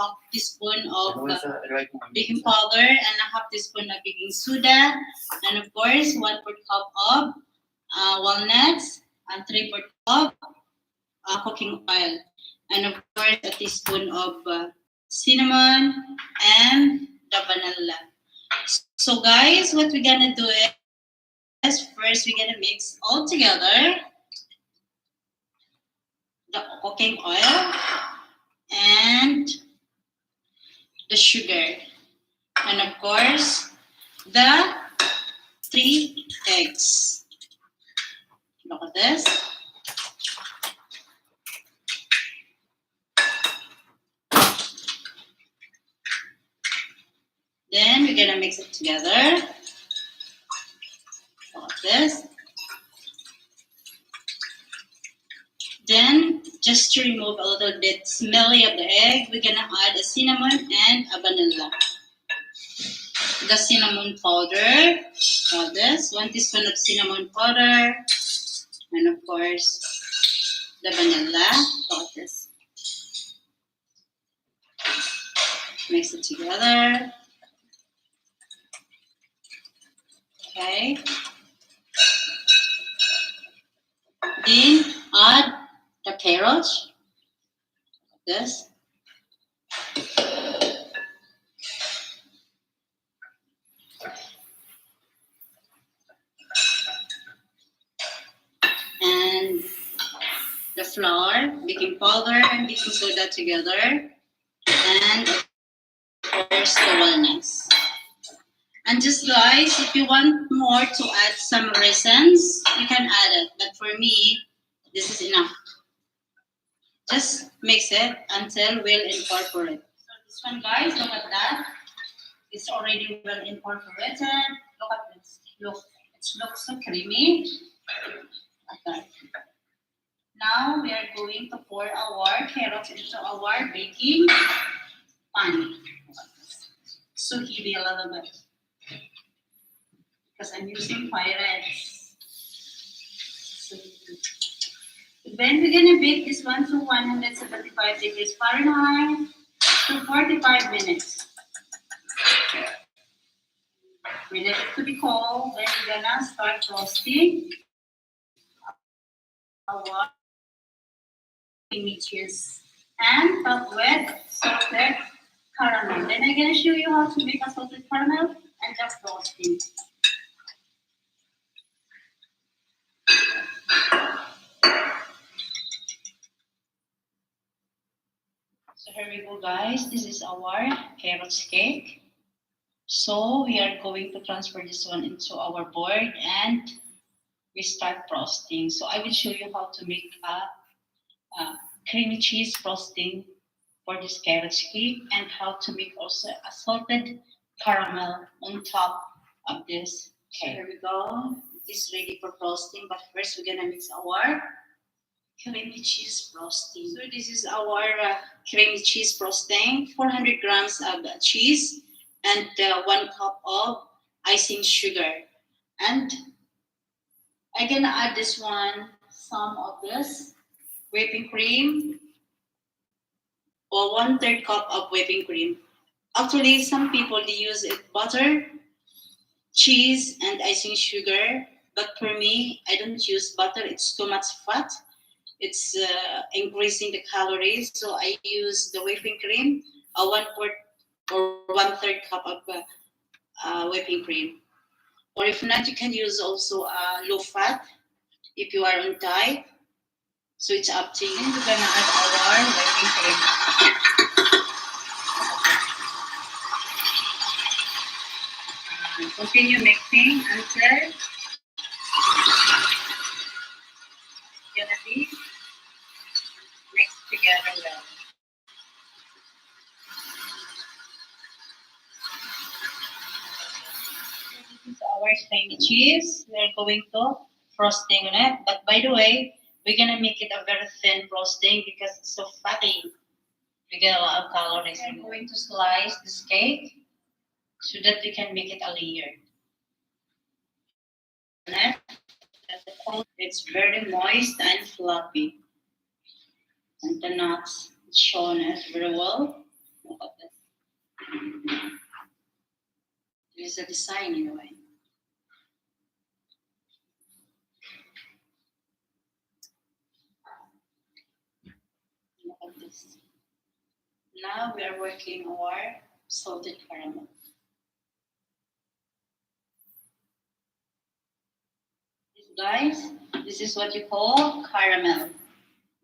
half teaspoon of baking powder and a half teaspoon of baking soda, and of course 1/4 cup of walnuts, and 3/4 cup cooking oil, and of course a teaspoon of cinnamon and the vanilla. So guys, what we're gonna do is first we're gonna mix all together the cooking oil and the sugar, and of course the 3 eggs. Look at this. Then we're gonna mix it together. Look at this. Then, just to remove a little bit smelly of the egg, we're gonna add a cinnamon and a vanilla. The cinnamon powder, this 1 teaspoon of cinnamon powder, and of course the vanilla. This. Mix it together. Okay. Then add the carrots. This. And the flour, baking powder, and baking soda together. And of course the walnuts. And just guys, if you want more to add some raisins, you can add it. But for me, this is enough. Just mix it until we'll incorporate. So this one guys, look at that. It's already well incorporated. Look at this. Look, it looks so creamy. Okay. Now we are going to pour our carrots into our baking pan. So heavy a little bit. Because I'm using Pyrex. So then we're gonna bake this one to 175 degrees Fahrenheit to 45 minutes. We let it to be cold, then we're gonna start roasting our creamy cheese and top with salted caramel. Then I'm gonna show you how to make a salted caramel and just roasting. So here we go guys, this is our carrots cake. So we are going to transfer this one into our board and we start frosting. So I will show you how to make a creamy cheese frosting for this carrots cake and how to make also a salted caramel on top of this cake. So here we go, it's ready for frosting, but first we're gonna mix our creamy cheese frosting. So this is our creamy cheese frosting, 400 grams of cheese and 1 cup of icing sugar. And I'm gonna add this one, some of this whipping cream or 1/3 cup of whipping cream. Actually, some people they use it butter, cheese, and icing sugar. But for me, I don't use butter. It's too much fat. It's increasing the calories, so I use the whipping cream, 1/4 or 1/3 cup of whipping cream. Or if not, you can use also low fat if you are on diet. So it's up to you. We're gonna add our whipping cream. Continue mixing until it's gonna be mixed together well. This is our creamy cheese. We are going to frosting on it. But by the way, we're gonna make it a very thin frosting because it's so fatty. We get a lot of calories. We're going to slice this cake so that we can make it a layer. It's very moist and fluffy. And the nuts shown it very well. Look is a design in a way. Look at this. Now we are working our salted caramel. Guys, this is what you call caramel.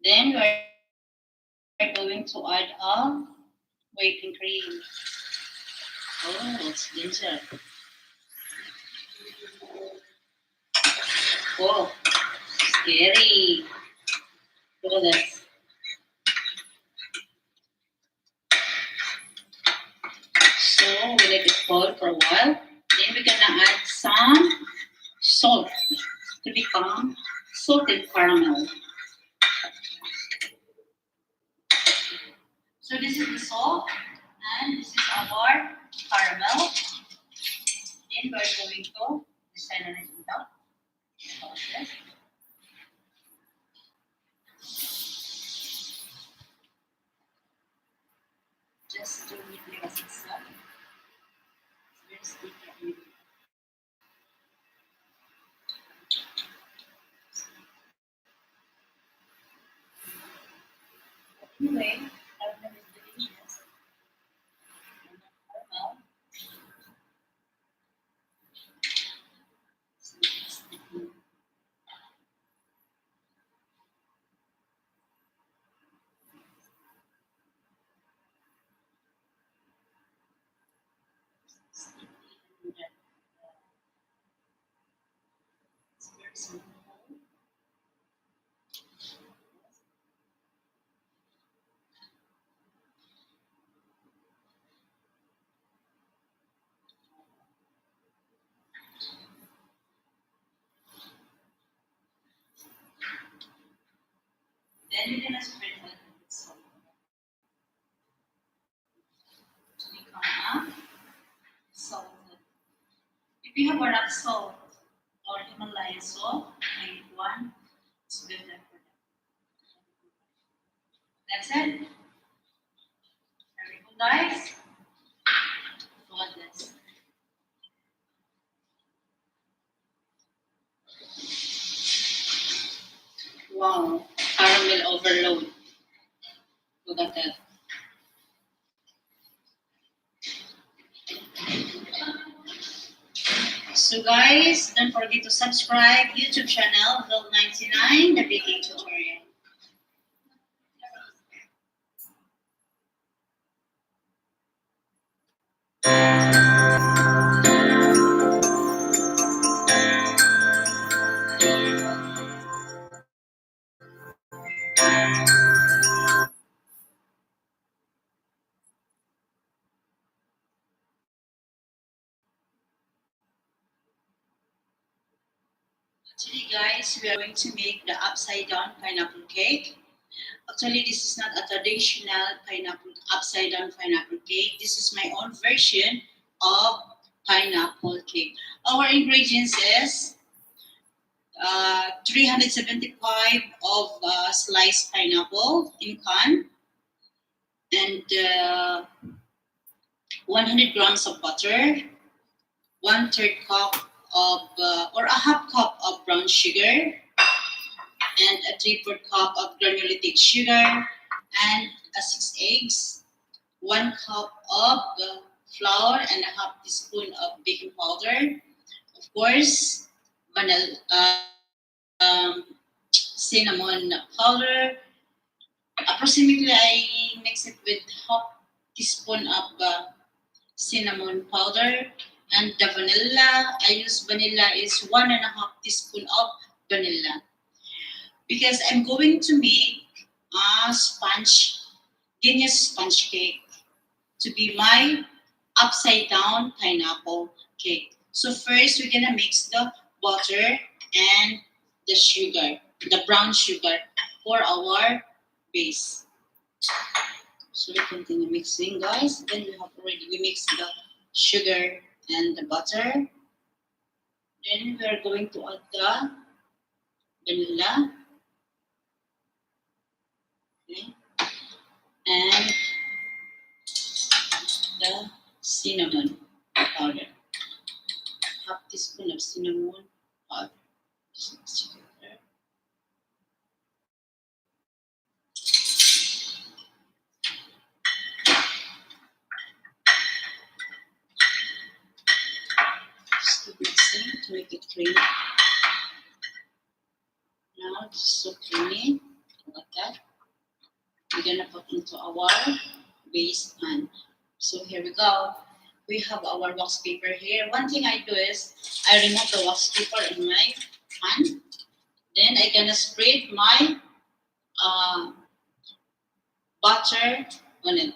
Then we're going to add a whipping cream. Oh, it's ginger. Oh, scary. Look at this. So we let it boil for a while. Then we're gonna add some salt to become salted caramel. So this is the salt and this is our caramel. Then we're going to design it without process. Just to make it itself. It's very sticky. Anyway, caramel is delicious. Caramel. So it's sticky. It's very simple. Then we're gonna spread it with salt to become a salted. If you have a rock salt or Himalayan salt, make one. It's good enough for that. That's it. Very good, guys. Look at this. Wow, caramel overload. Look at that. So guys, don't forget to subscribe YouTube channel Vil99 The Baking Tutorial. Actually guys, we are going to make the upside down pineapple cake. Actually, this is not a traditional pineapple upside down pineapple cake. This is my own version of pineapple cake. Our ingredients is 375 of sliced pineapple in can and 100 grams of butter, 1/3 cup of or a half cup of brown sugar, and a 3/4 cup of granulated sugar, and 6 eggs, 1 cup of flour, and a half teaspoon of baking powder. Of course, vanilla, cinnamon powder. Approximately, I mix it with half teaspoon of cinnamon powder, and the vanilla. I use vanilla is 1.5 teaspoon of vanilla because I'm going to make a Guinness sponge cake to be my upside down pineapple cake. So first we're gonna mix the butter and the sugar, the brown sugar for our base. So we continue mixing, guys. Then we mixed the sugar and the butter. Then we are going to add the vanilla, okay, and the cinnamon powder. teaspoon of cinnamon powder. Just mix together. Just keep mixing to make it creamy. Now this is so creamy, like that. We're gonna put into our base pan. So here we go. We have our wax paper here. One thing I do is I remove the wax paper in my pan. Then I gonna spread my butter on it.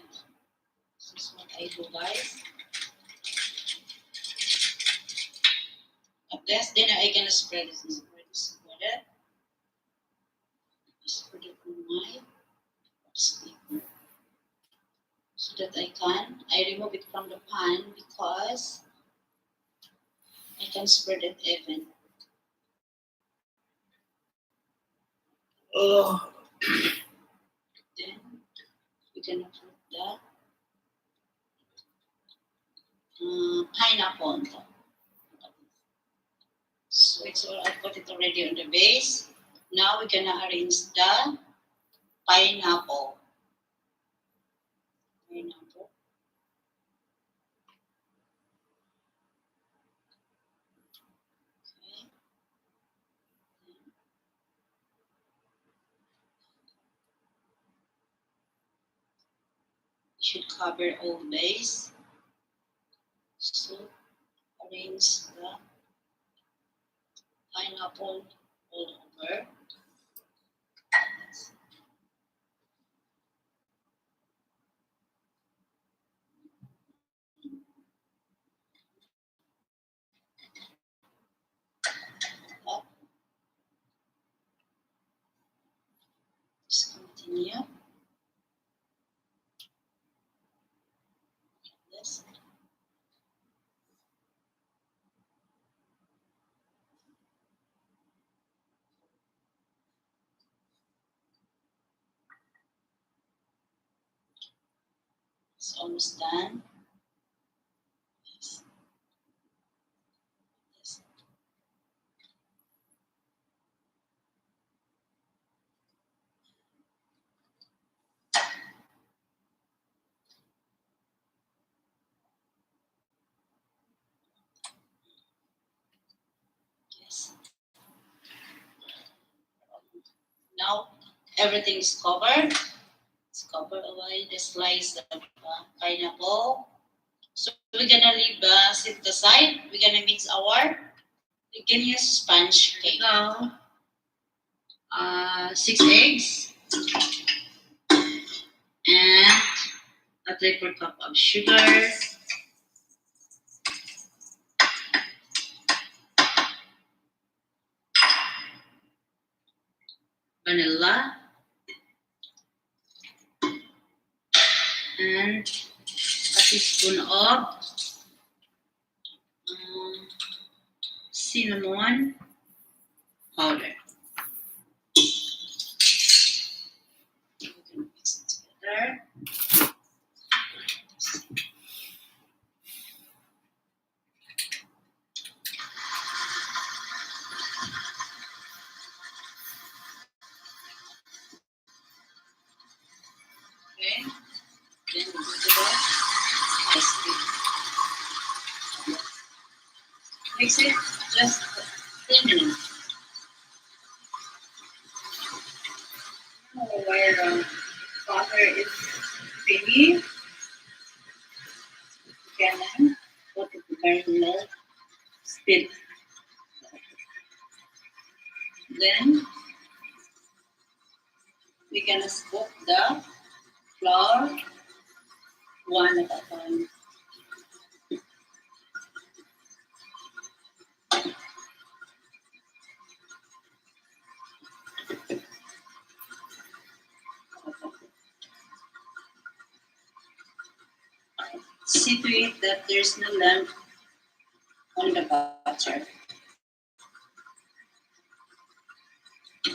This is what I do, guys. Like this. Then I gonna spread it. Spread it. Spread it on my wax paper. So that I remove it from the pan because I can spread it even. Oh. Then we're gonna put the pineapple on top. So it's all, I put it already on the base. Now we're gonna arrange the pineapple. Pineapple. Okay. Should cover all base. So arrange the pineapple all over. Just continue. This. It's almost done. Yes. Yes. Yes. Now everything is covered. It's covered away the slice of pineapple. So we're gonna leave sit the side. We're gonna mix our. We can use sponge cake. Now, 6 eggs and a 3/4 cup of sugar. Vanilla and a teaspoon of cinnamon powder. We can mix it together. Okay, then we go to the ice cream. Mix it just 3 minutes. Where butter is creamy, you can put it very low speed. Then we're gonna scoop the flour one at a time. See to it that there's no lump on the butter.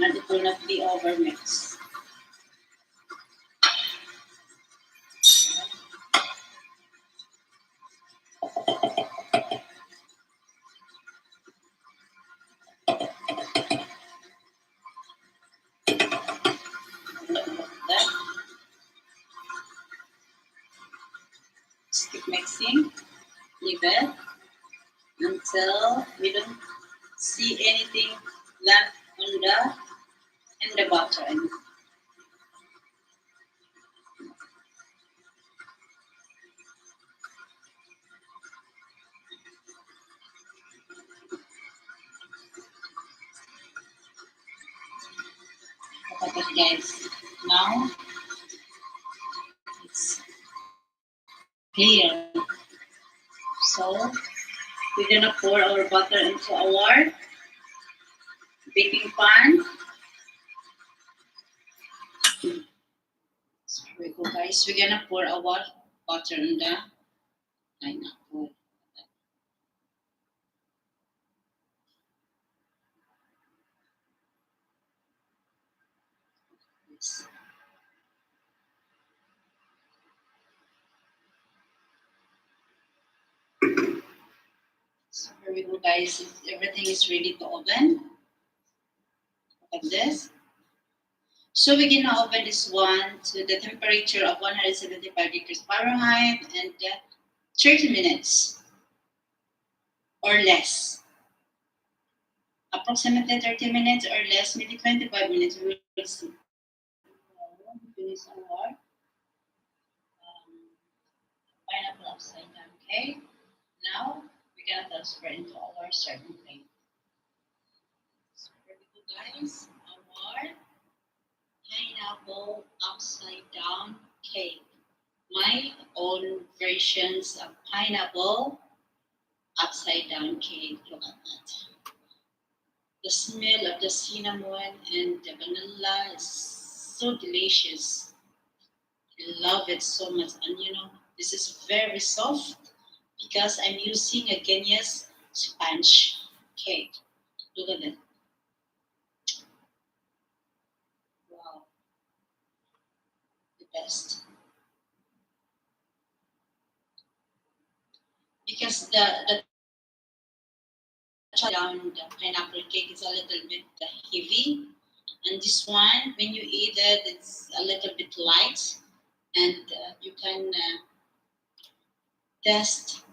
And it will not be overmixed. Just keep mixing. Leave it until we don't see anything left on the butter. Look at it, guys. Now it's clear. So we're gonna pour our butter into our baking pan. So here we go, guys. We're gonna pour our butter on the pineapple. Yes. So here we go, guys. Everything is ready to oven. Look at this. So we're gonna open this one to the temperature of 175 degrees Fahrenheit and 30 minutes or less. Approximately 30 minutes or less, maybe 25 minutes. We will see. Finish our pineapple upside down cake. Now we're gonna transfer into our serving plate. So here we go, guys. Our pineapple upside down cake. My own versions of pineapple upside down cake. Look at that. The smell of the cinnamon and the vanilla is so delicious. I love it so much. And you know, this is very soft because I'm using a Guinness sponge cake. Look at it. Wow, the best. Because the down the pineapple cake is a little bit heavy, and this one, when you eat it, it's a little bit light, and you can taste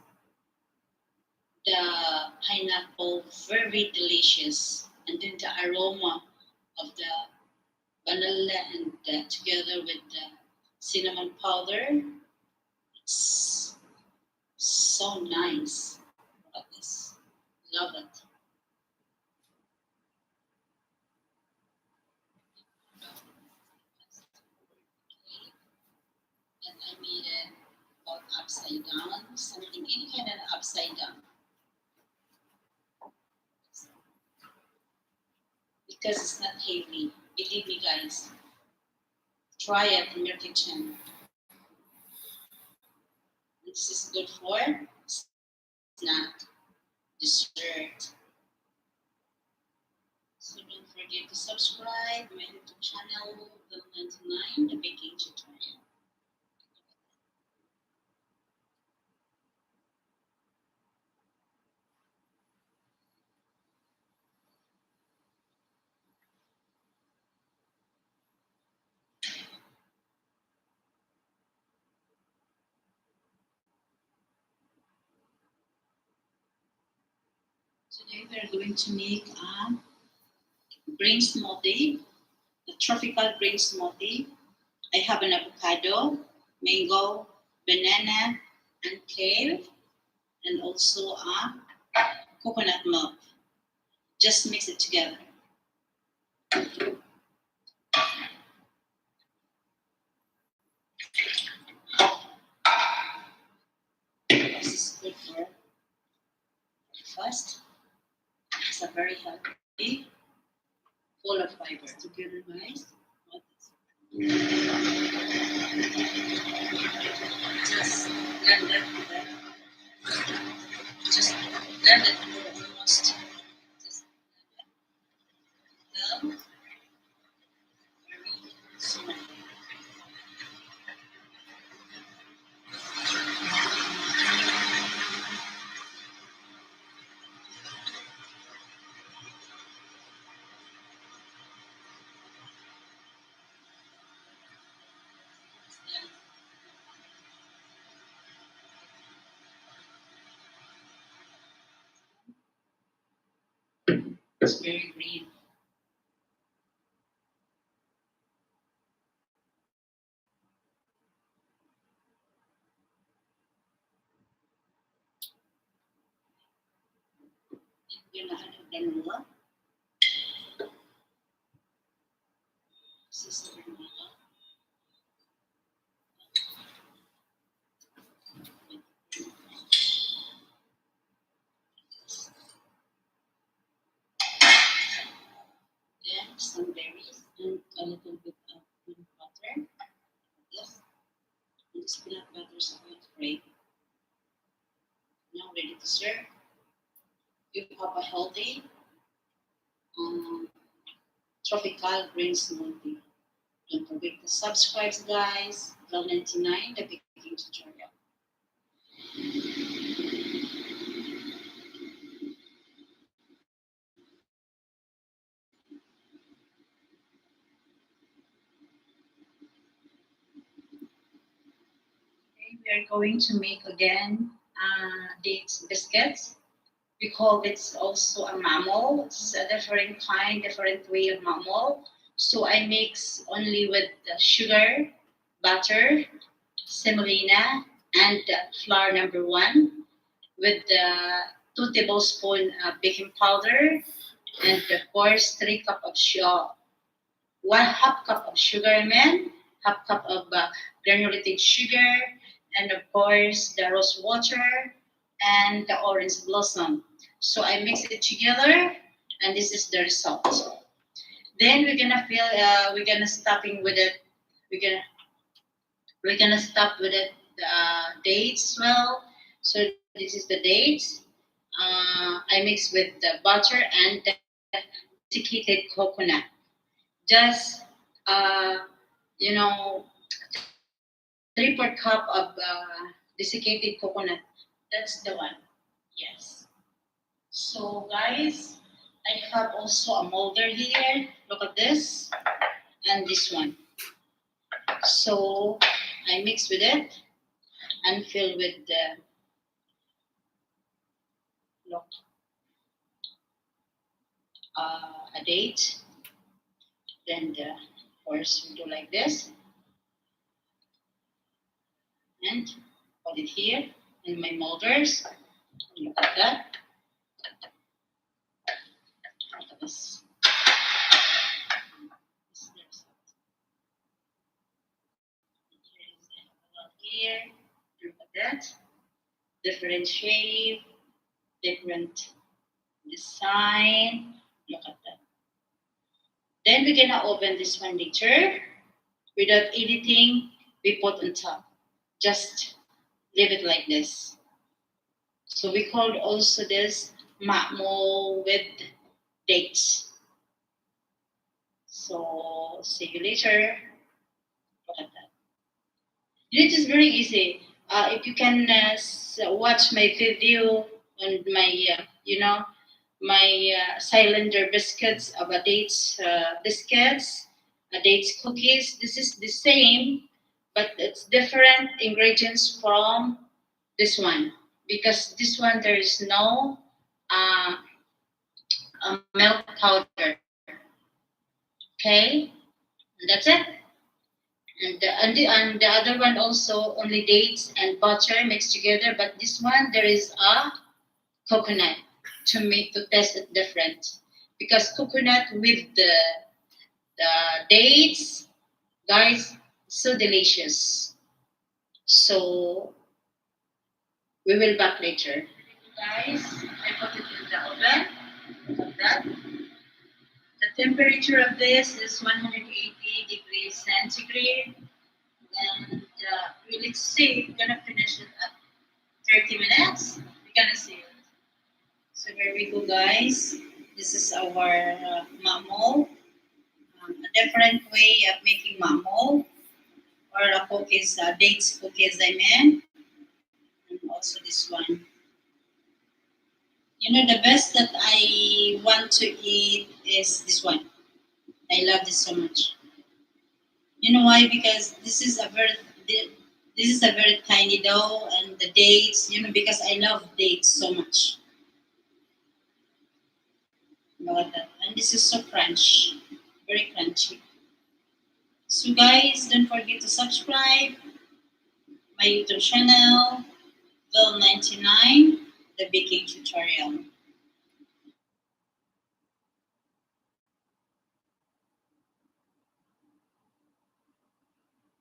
the pineapple very delicious, and then the aroma of the vanilla and together with the cinnamon powder, it's so nice. Look at this, love it. And I made it all upside down, something any kind of upside down. Because it's not heavy. Believe me, guys. Try it in your kitchen. This is good for snack, dessert. So don't forget to subscribe my YouTube channel, The 99, The Baking Tutorial. Today we're going to make a green smoothie, a tropical green smoothie. I have an avocado, mango, banana, and kale, and also a coconut milk. Just mix it together. This is good for breakfast. It's a very healthy, full of fiber. Together, guys. Just blend it with just blend it with almost just blend it very small. It's very green. Yun na ano, granola. This is the granola. Then some berries and a little bit of peanut butter. Yes. And this peanut butter is going to break. Now ready to serve. You have a healthy um, tropical green smoothie. Don't forget to subscribe, guys. Vlog 99, the baking tutorial. Okay, we are going to make again dates biscuits. We call this also a mammal. It's a different kind, different way of mammal. So I mix only with the sugar, butter, semolina, and flour number one with the 2 tablespoon baking powder and of course 3 cup of sugar, 1/2 cup of sugar, I mean, 1/2 cup of granulated sugar, and of course the rose water and the orange blossom. So I mix it together, and this is the result. Then we're gonna stuffing with it. We're gonna we're gonna stuff with it dates well. So this is the dates. I mix with the butter and the desiccated coconut. Just uh, you know, 3/4 cup of desiccated coconut. That's the one. Yes. So guys, I have also a molder here. Look at this and this one. So I mix with it and fill with the look, a date. Then of course we do like this and put it here in my molders. Look at that. Look at this. Here, look at that. Different shape, different design. Look at that. Then we're gonna open this one later without anything we put on top. Just leave it like this. So we called also this makmo with dates. So see you later. Look at that. It is very easy. If you can watch my video on my, my cylinder biscuits of a dates biscuits, a dates cookies. This is the same, but it's different ingredients from this one because this one there is no uh, milk powder. Okay, and that's it. And the other one also only dates and butter mixed together, but this one there is a coconut to make to taste it different because coconut with the dates, guys, so delicious. So we will back later. Guys, I put it in the oven. Look at that. The temperature of this is 180 degrees centigrade. And let's see, we're gonna finish it at 30 minutes. We're gonna see it. So here we go, guys. This is our mamo. A different way of making mamo or a cookies, dates cookies, I mean. And also this one. You know, the best that I want to eat is this one. I love this so much. You know why? Because this is a very tiny dough and the dates, because I love dates so much. Look at that. And this is so crunch, very crunchy. So guys, don't forget to subscribe my YouTube channel, Vil99, the baking tutorial.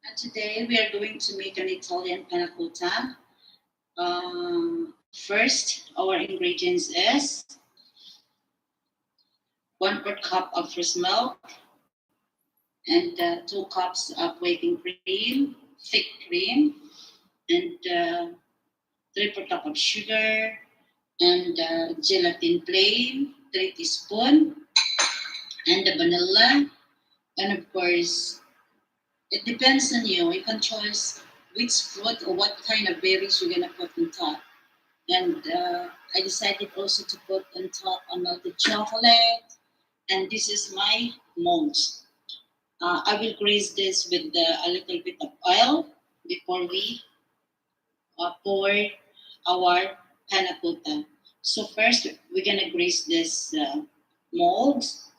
And today we are going to make an Italian panna cotta. First, our ingredients is 1/4 cup of fresh milk and 2 cups of whipping cream, thick cream, and 3/4 cup of sugar, and gelatin plain, 3 teaspoons, and the vanilla. And of course, it depends on you. You can choose which fruit or what kind of berries you're gonna put on top. And I decided also to put on top a melted chocolate. And this is my molds. I will grease this with a little bit of oil before we pour our panna cotta. So first, we're gonna grease this molds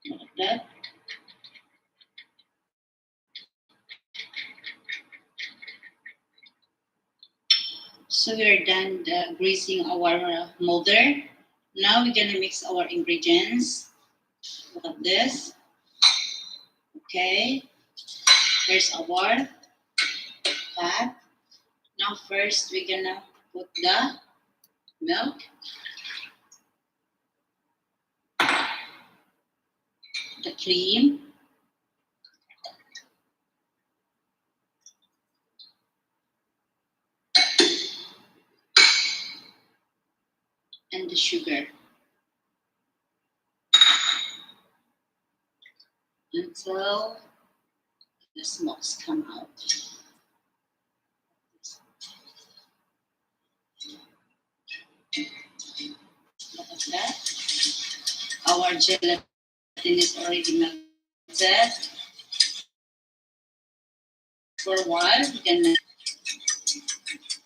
like that. So we're done greasing our molder. Now we're gonna mix our ingredients. Look at this. Okay, here's our fat. Now first we're gonna put the milk, the cream, and the sugar until the smokes come out. Look at that. Our gelatin is already melted. For a while, we can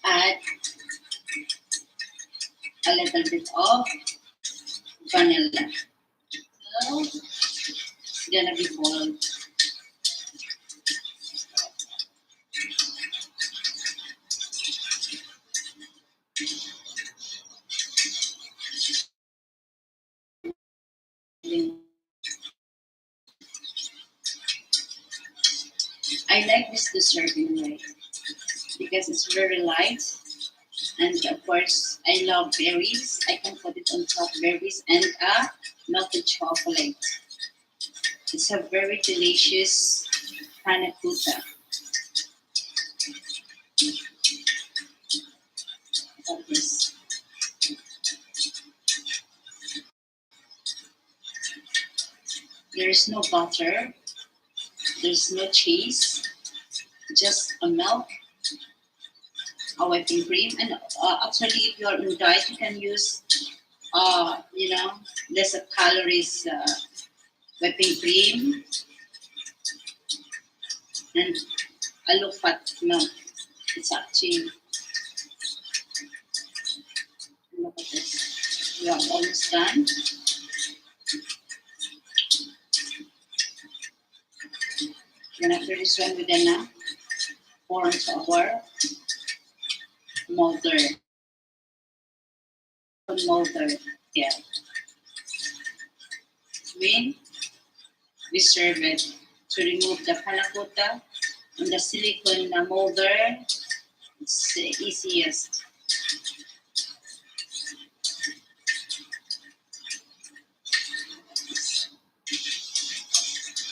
add a little bit of vanilla. So it's gonna be boiled. I like this desserting way because it's very light, and of course I love berries. I can put it on top berries and a melted chocolate. It's a very delicious panna cotta. Like this. There's no butter, there's no cheese, just a milk, a whipping cream, and actually, if you're on diet, you can use, less of calories whipping cream and a low fat milk. It's actually, look at this. We are almost done. Then after this one, we're gonna pour into our molder. Molder, yeah. When we serve it, to remove the panna cotta and the silicone molder, it's the easiest.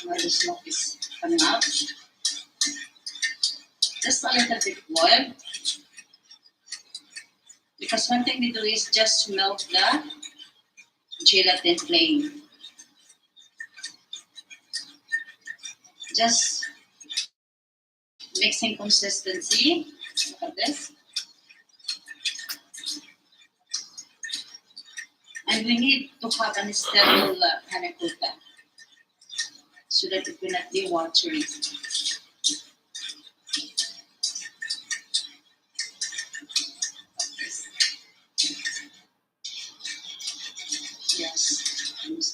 Now the smoke is coming out. Just a little bit boiled. Because one thing we do is just melt the gelatin plain. Just mixing consistency. Look at this. And we need to have a stable panna cotta so that it will not be watery.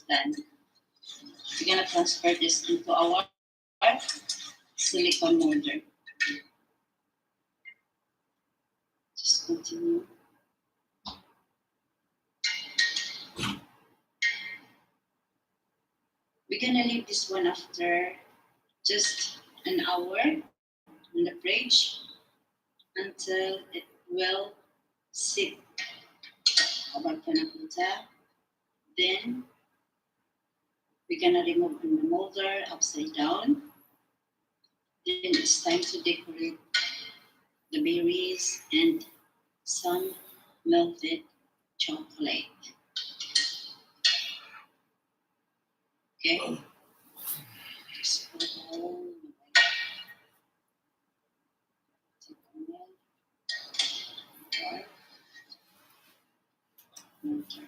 Then we're gonna transfer this into our silicone molder. Just continue. We're gonna leave this one after just an hour in the fridge until it will sit our panna cotta. Then we're gonna remove the molder upside down. Then it's time to decorate the berries and some melted chocolate. Okay? Just put all mortar.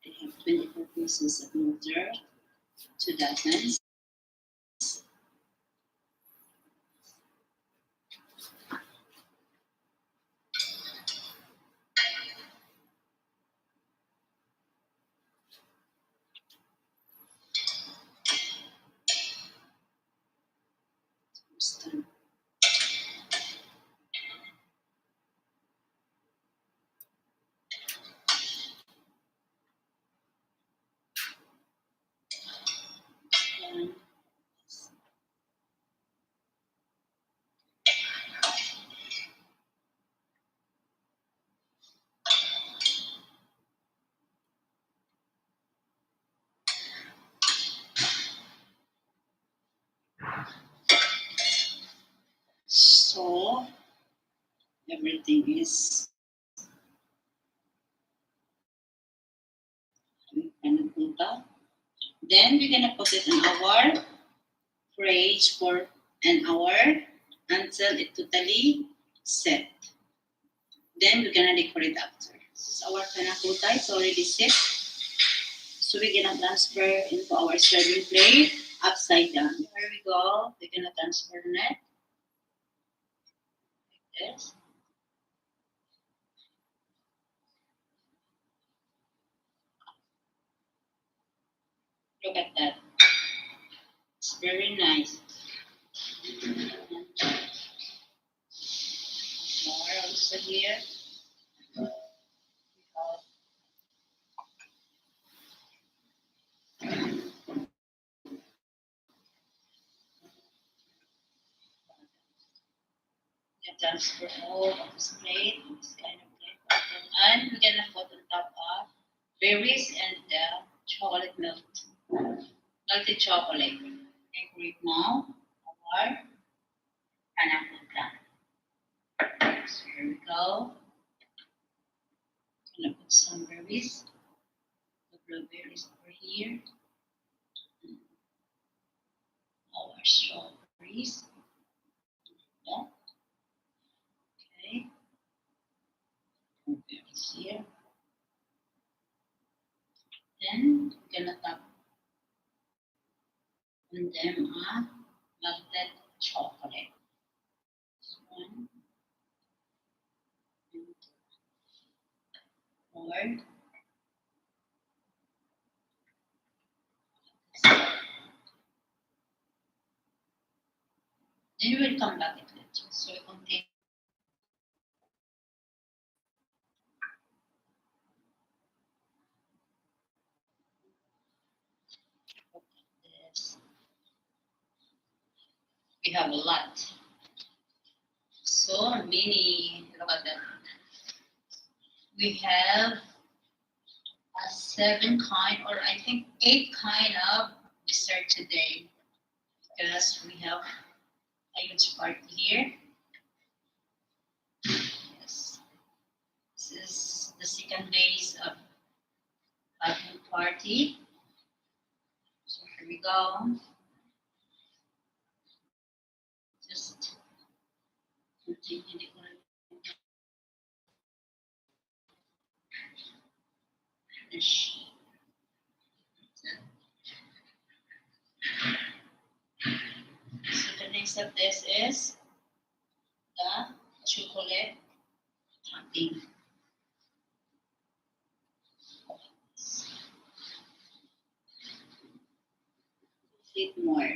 I have 24 pieces of mortar, 2 dozens. Done. Done. So everything is panna cotta. Then we're gonna put it in our fridge for an hour until it totally set. Then we're gonna decorate after. This is our panna cotta, it's already set. So we're gonna transfer into our serving plate upside down. Here we go. We're gonna transfer it like this. Look at that. It's very nice. More also here. Transfer all of this plate, this kind of plate. And we're gonna put on top of berries and chocolate melted chocolate. Decorate now our panna cotta. So here we go. Gonna put some berries, the blueberries over here. Our strawberries. Yeah. Okay. Blueberries here. Then we're gonna top on them melted chocolate. This one. And more. Then we will come back at it. So it contains this. We have a lot. So many. Look at that. We have a 7 kind, or I think 8 kind of dessert today, because we have a huge party here. Yes, this is the second days of having party. So here we go. Just continue decorating. Finish. So the next of this is the chocolate topping. bit more.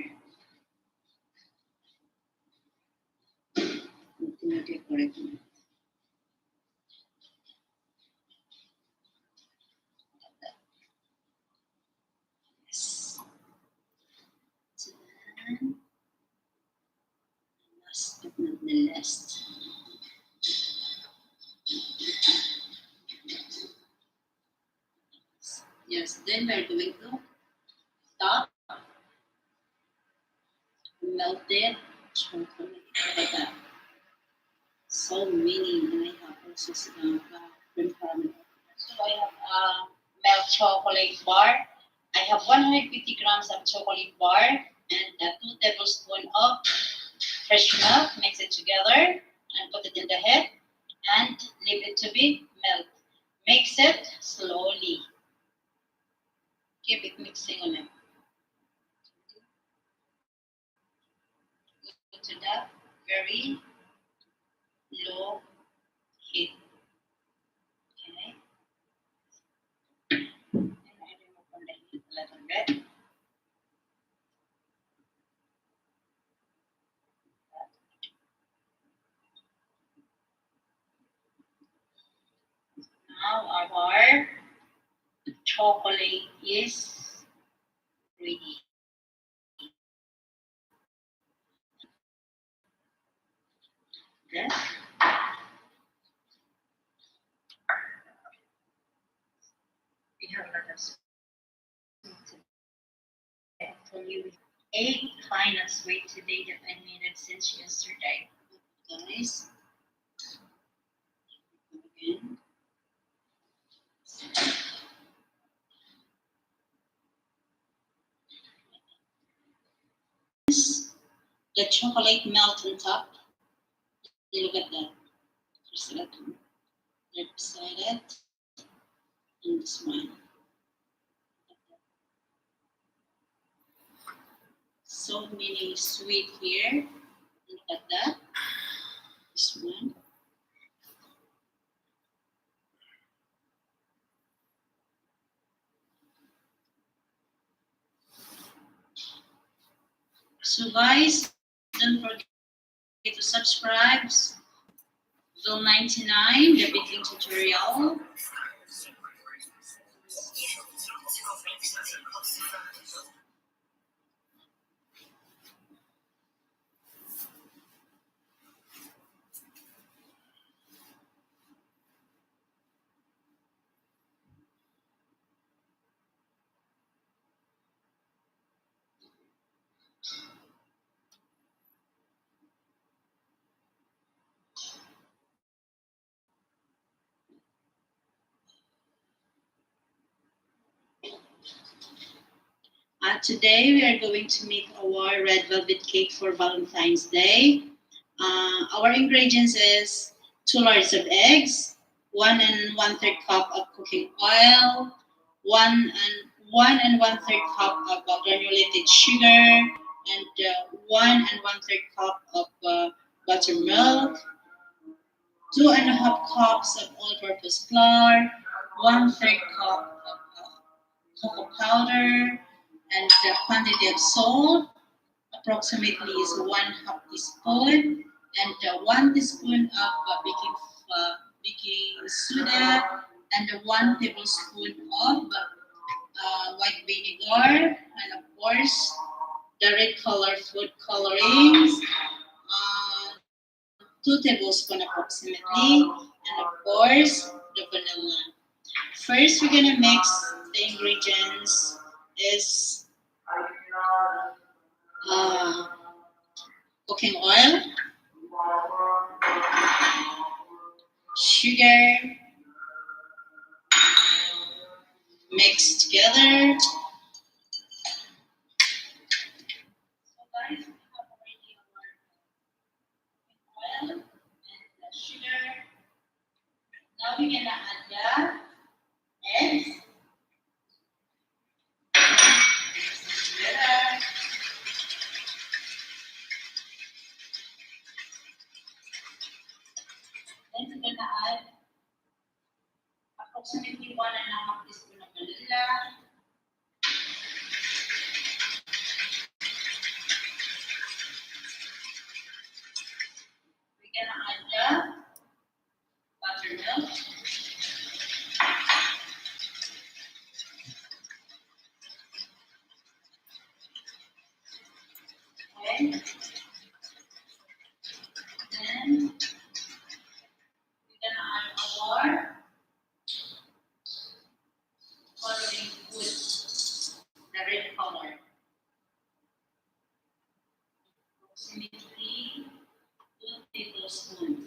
Continue to correct me. Yes. So then, last but not the least. Yes, then we're going to top melted chocolate. Like that. So many, and I have also cream caramel. So I have milk chocolate bar. I have 150 grams of chocolate bar and 2 tablespoons of fresh milk. Mix it together and put it in the head and leave it to be melt. Mix it slowly. Keep it mixing on it. Go to the very low heat. Okay. And I remove from the heat a little bit. Now our chocolate is ready. Yes. We have a lot of sweet today. Actually, we 8 sweet today that I made it since yesterday. Guys, again. The chocolate melt on top. You look at that. There's a little right beside it. And this one. So many sweet here. Look at that. This one. So guys, don't forget to subscribe. Bill 99, the baking tutorial. Today we are going to make our red velvet cake for Valentine's Day. Our ingredients is 2 large of eggs, 1 1/3 cup of cooking oil, 1 1/3 cup of granulated sugar, and 1 1/3 cup of buttermilk, 2½ cups of all-purpose flour, 1/3 cup of cocoa powder, and the quantity of salt approximately is 1/2 teaspoon, and 1 teaspoon of baking soda, and 1 tablespoon of white vinegar, and of course the red color food colorings, 2 tablespoons approximately, and of course the vanilla. First, we're gonna mix the ingredients. Is uh, cooking oil, sugar, mixed together. So guys, we have already our oil and the sugar. Now we're gonna add the eggs together. Then we're gonna add approximately 1½ teaspoon of vanilla. Okay. Then we're gonna add our coloring food, the red color. Approximately 2 tablespoons.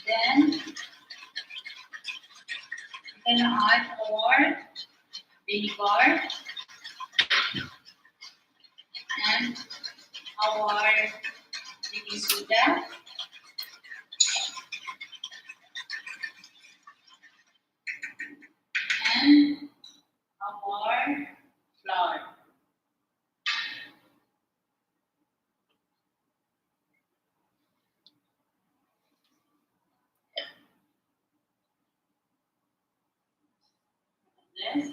Then we're gonna add our vinegar and our baking soda and our flour. This.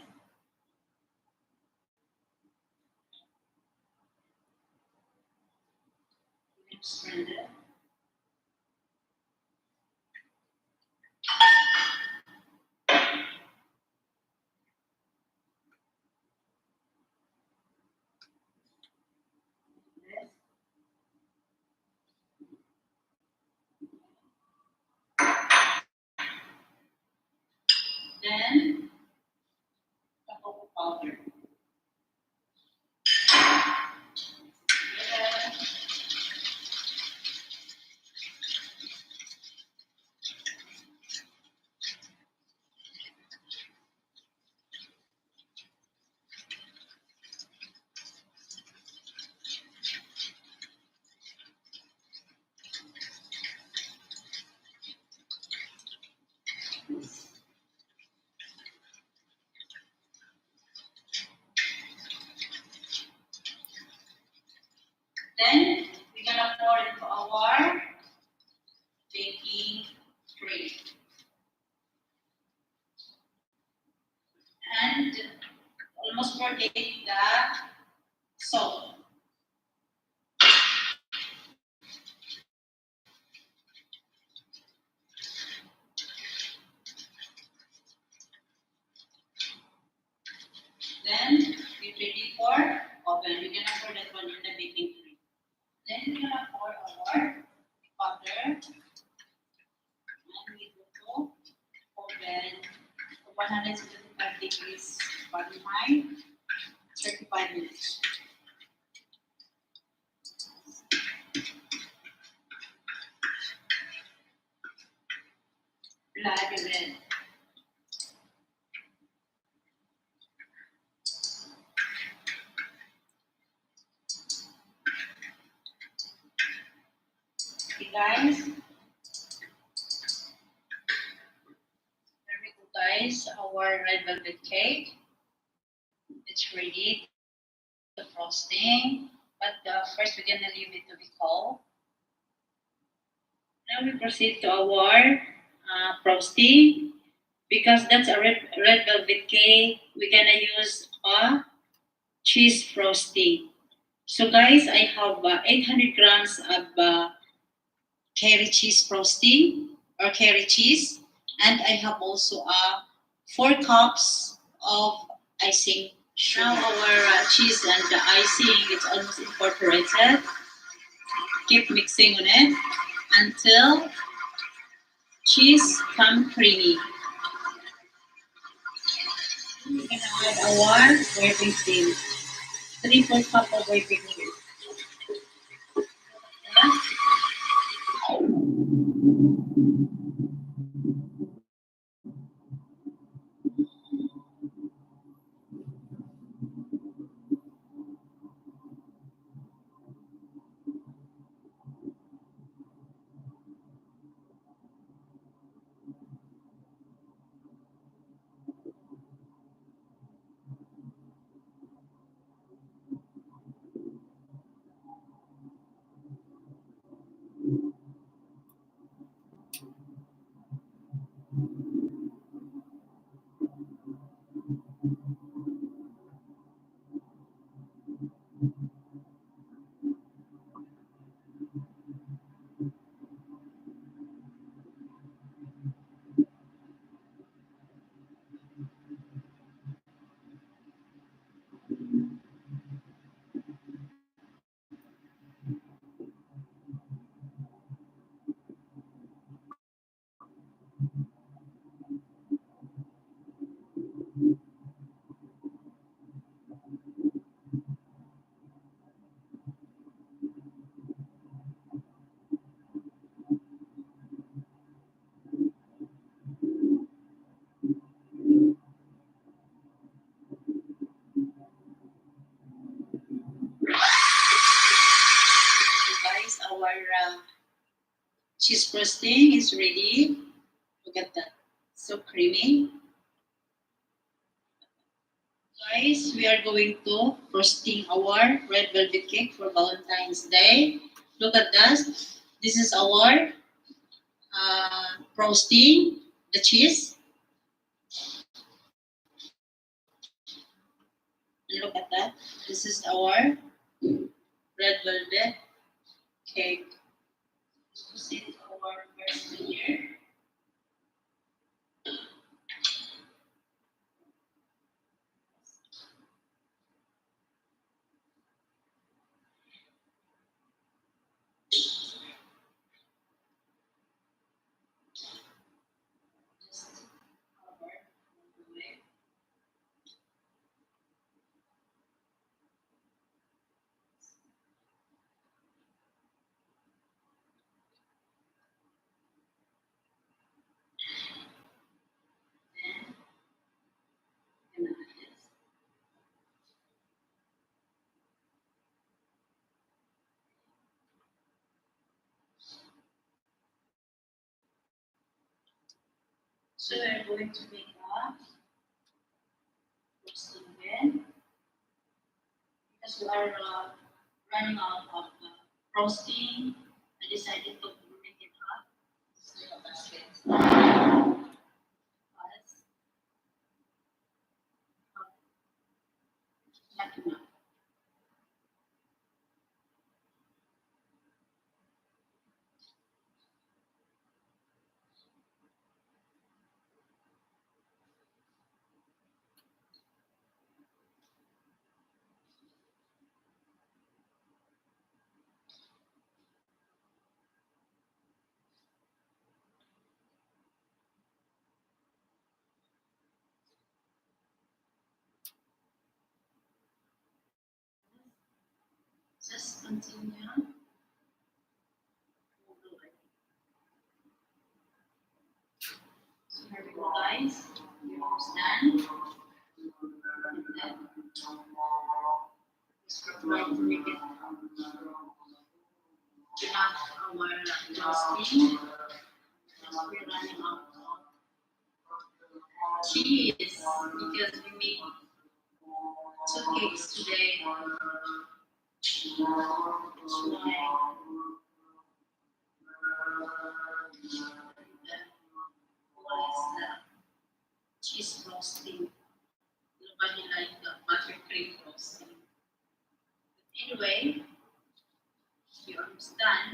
Spread it. This. Then the cocoa powder. Yeah. Then we're gonna pour into our baking tray. And almost forget the salt. Then get ready for oven. We're gonna pour that one in the baking tray. Then we're gonna pour our butter and we go to oven 175 degrees Fahrenheit, 35 minutes. Black and red. Okay guys, there we go guys, our red velvet cake. It's ready, the frosting. But first we're gonna leave it to be cold. Now we proceed to our frosting. Because that's a red velvet cake, we're gonna use a cheese frosting. So guys, I have 800 grams of curry cheese frosting or curry cheese, and I have also 4 cups of icing sugar. Now our cheese and the icing is almost incorporated. Keep mixing on it until cheese come creamy. We can add our whipping cream. 3/4 cup of whipping cream. Cheese frosting is ready. Look at that. So creamy. Guys, we are going to frosting our red velvet cake for Valentine's Day. Look at that. This is our frosting, the cheese. And look at that. This is our red velvet cake. This is our first layer. Just cover all the way. Then we're gonna add this. So we're going to make a frosting again because we are running out of frosting. I decided to make it up. This little basket. But not enough. Just continue all the way. So here we go, guys. We're almost done. And then just try to make it to have our frosting. Because we're running out of cheese because we made two cakes today. That's why the cheese frosting. Nobody like the buttercream frosting. But anyway, we're almost done.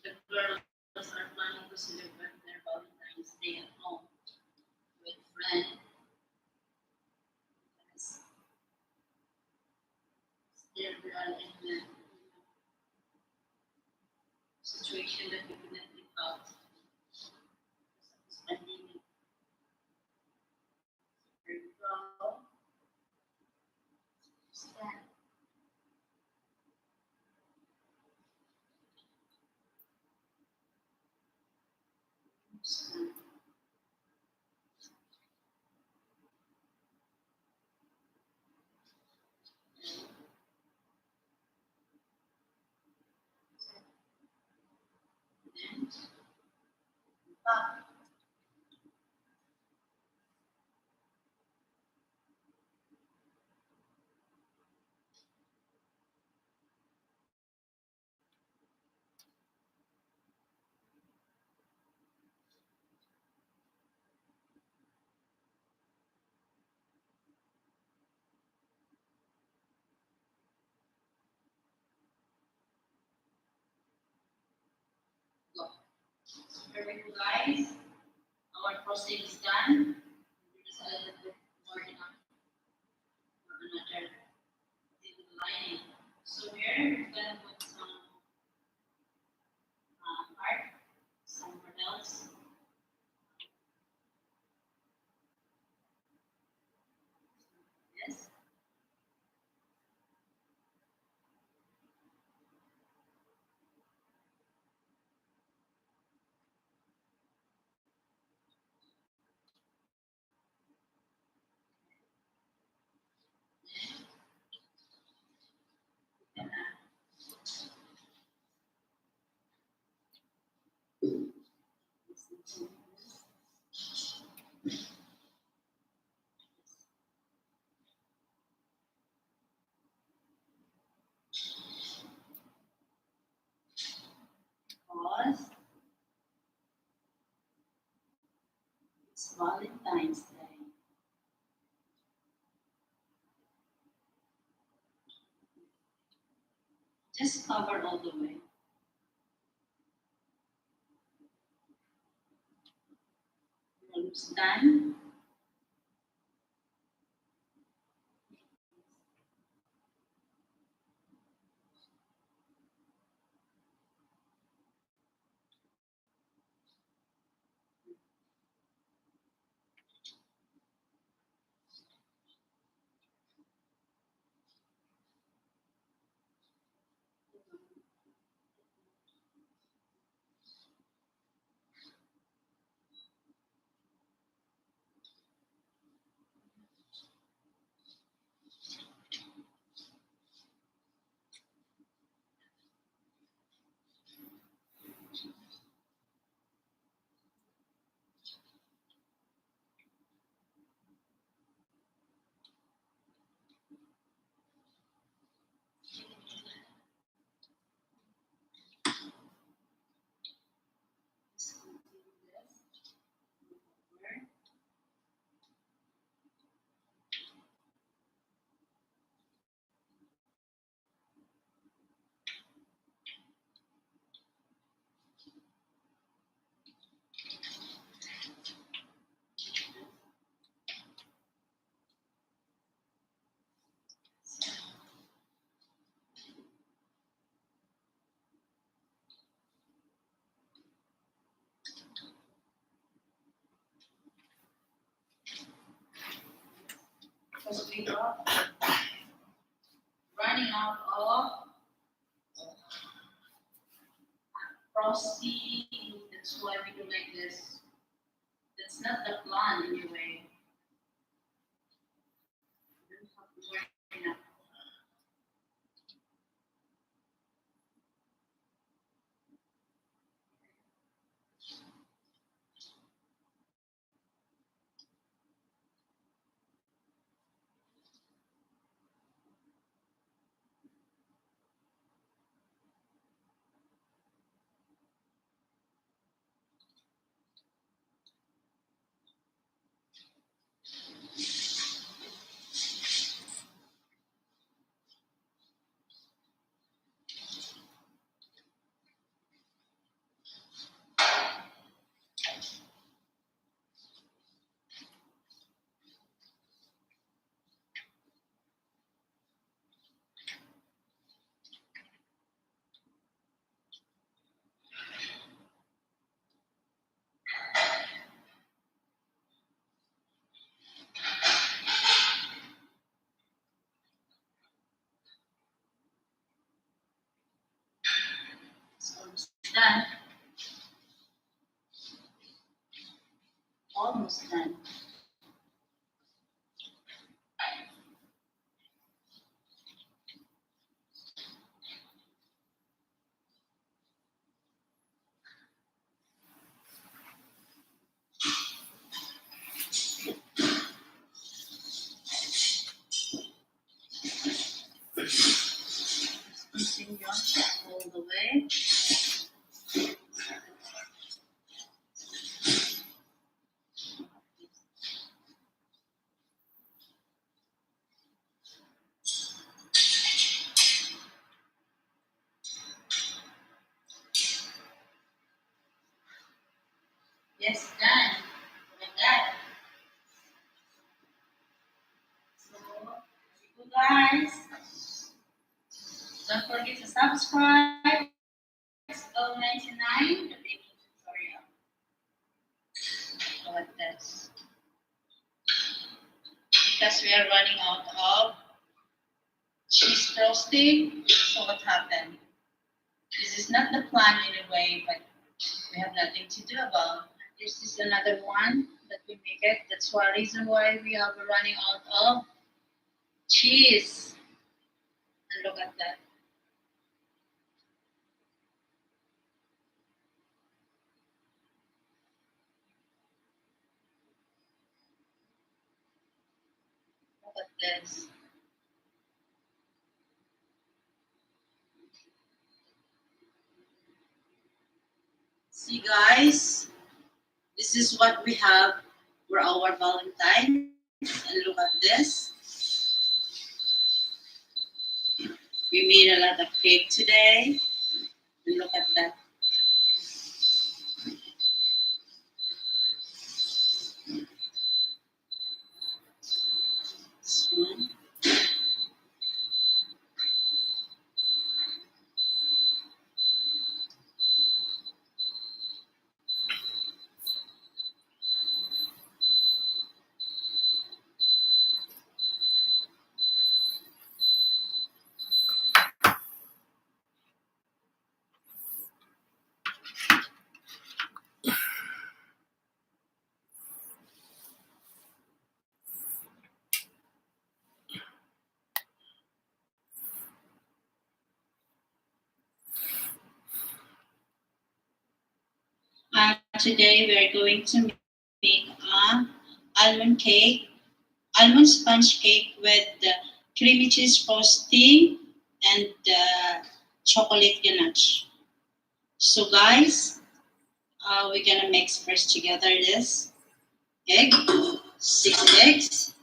The girls are planning to celebrate their Valentine's Day at home with friends. Yes, still we are in the situation that we couldn't live out because of this pandemic. Here we go. Stand. Stand. Then up. Go. Here we go, guys. Our frosting is done. We just a little bit more enough for another little lining. So here we're gonna put some heart, some petals. Yes. Then Just cover all the way. Almost done. Because we are running out of frosting. That's why we do like this. That's not the plan anyway. You don't have to worry enough. It's almost done. Almost done. Continue all the way. Yes, done. Like that. So, you guys, don't forget to subscribe. It's 99, the baking tutorial. So like this. Because we are running out of cheese frosting, so what happened? This is not the plan anyway, but we have nothing to do about. This is another one that we make it. That's one reason why we are running out of cheese. And look at that. Look at this. See guys, this is what we have for our Valentine. And look at this. We made a lot of cake today. Look at that. This one. Today we are going to make a almond cake, almond sponge cake with creamy cheese frosting and chocolate ganache. So guys, we're gonna mix first together this egg, 6 eggs,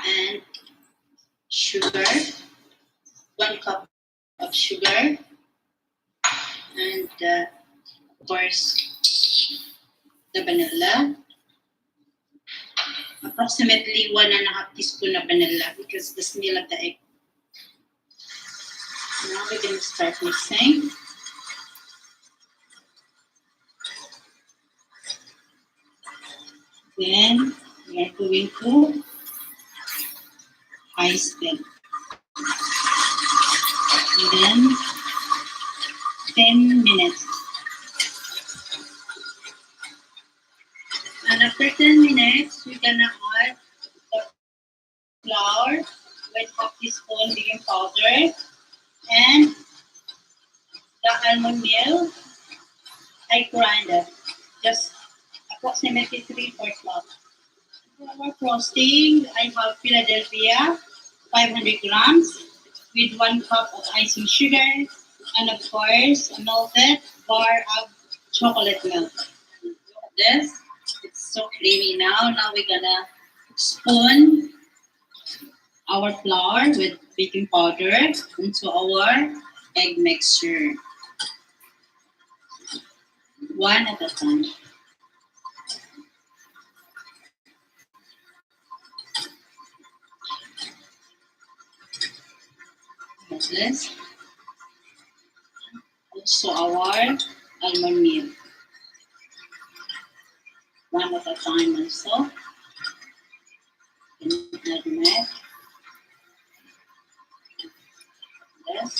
and sugar, 1 cup of sugar, and of course the vanilla, approximately 1.5 teaspoon of vanilla because the smell of the egg. Now we're gonna start mixing. Then we are going to high speed. And then 10 minutes. And after 10 minutes, we're gonna add the flour with 1/2 teaspoon baking powder and the almond meal. I grind it, just approximately 3/4 cup. For our frosting, I have Philadelphia, 500 grams, with 1 cup of icing sugar, and of course, a melted bar of chocolate milk. Look at this. It's so creamy now. Now we're gonna spoon our flour with baking powder into our egg mixture. One at a time. Like this. Also our almond meal. One at a time also. And add milk. This.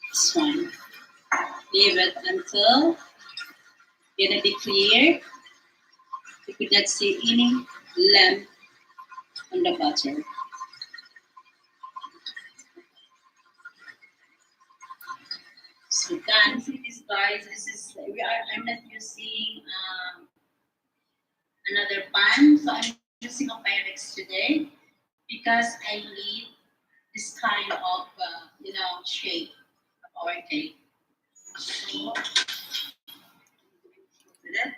This one. Leave it until gonna be clear. You could not see any lump on the butter. So done. See this, guys. This is I'm not using another pan, so I'm using a Pyrex today because I need this kind of shape of our cake. So with it.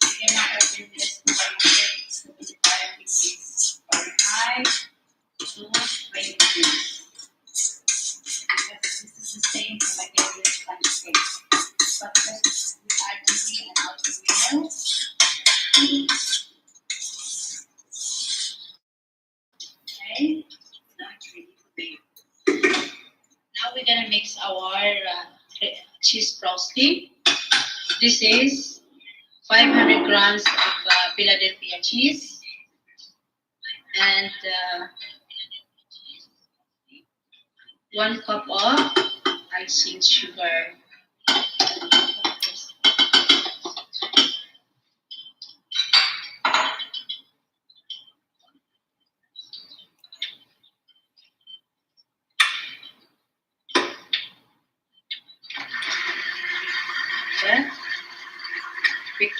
We're gonna open this to 75 degrees Fahrenheit to 20 degrees. Because this is the same for my regular sponge cake. But because we add chili and almond meal, okay, now it's ready to bake. Now we're gonna mix our cheese frosting. This is 500 grams of Philadelphia cheese and 1 cup of icing sugar.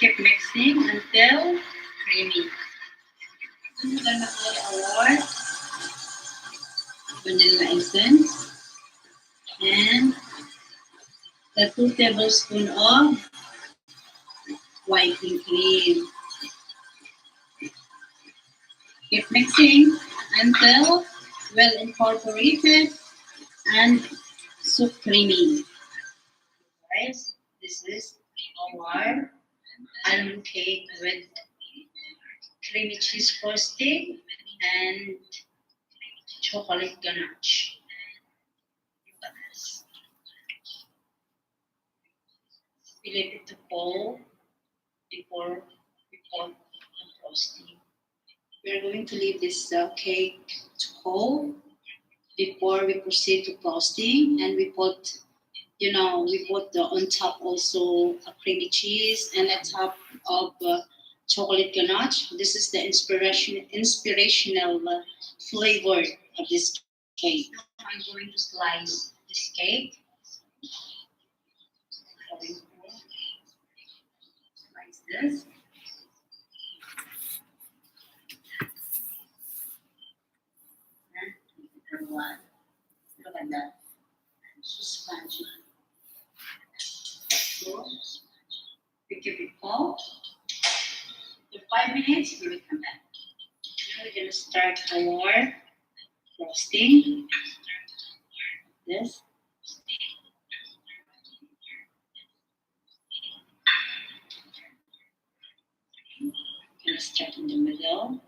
Keep mixing until creamy. Then we're gonna add our vanilla essence and the 2 tablespoons of whipping cream. Keep mixing until well incorporated and soup creamy. Guys, this is our almond cake with creamy cheese frosting and chocolate ganache. We leave it to cool before we put the frosting. We are going to leave this cake to cool before we proceed to frosting, and we put we put on top also a creamy cheese and a top of chocolate ganache. This is the inspirational flavor of this cake. Now I'm going to slice this cake. Going to slice this. And one. Look at that. So spongy. So we keep it cold. For 5 minutes, we will come back. Now we're gonna start our frosting. This. Gonna start in the middle.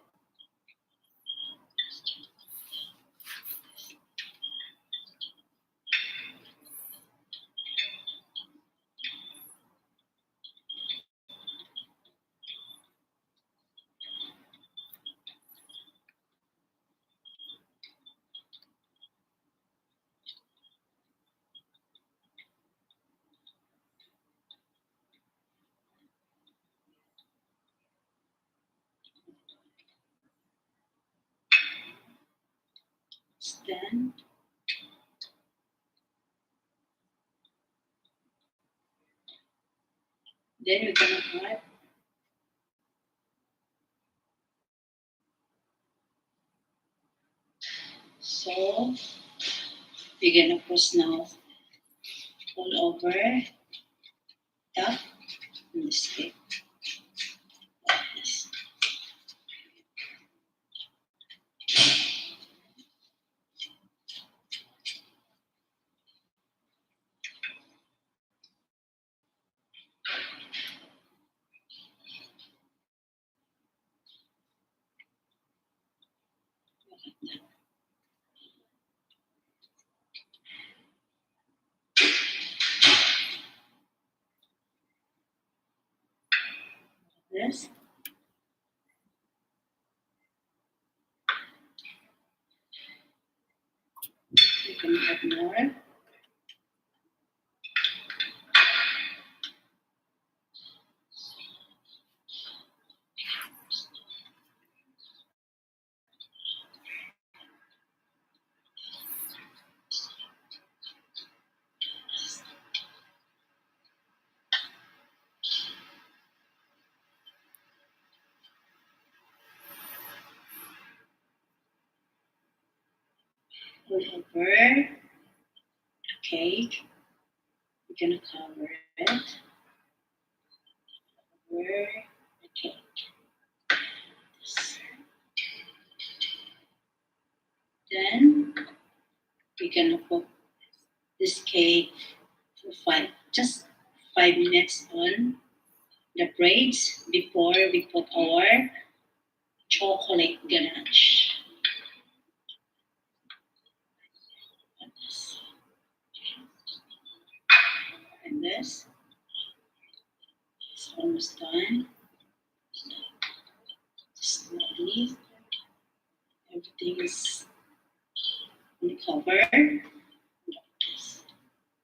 Then we're gonna add so we're gonna press now all over top in this cake. Like this. This. We can add more. All over the cake. We're gonna cover it over the cake. Then we're gonna put this cake for just 5 minutes on the braids before we put our chocolate ganache. And this is almost done. Just leave. Everything is on the cover.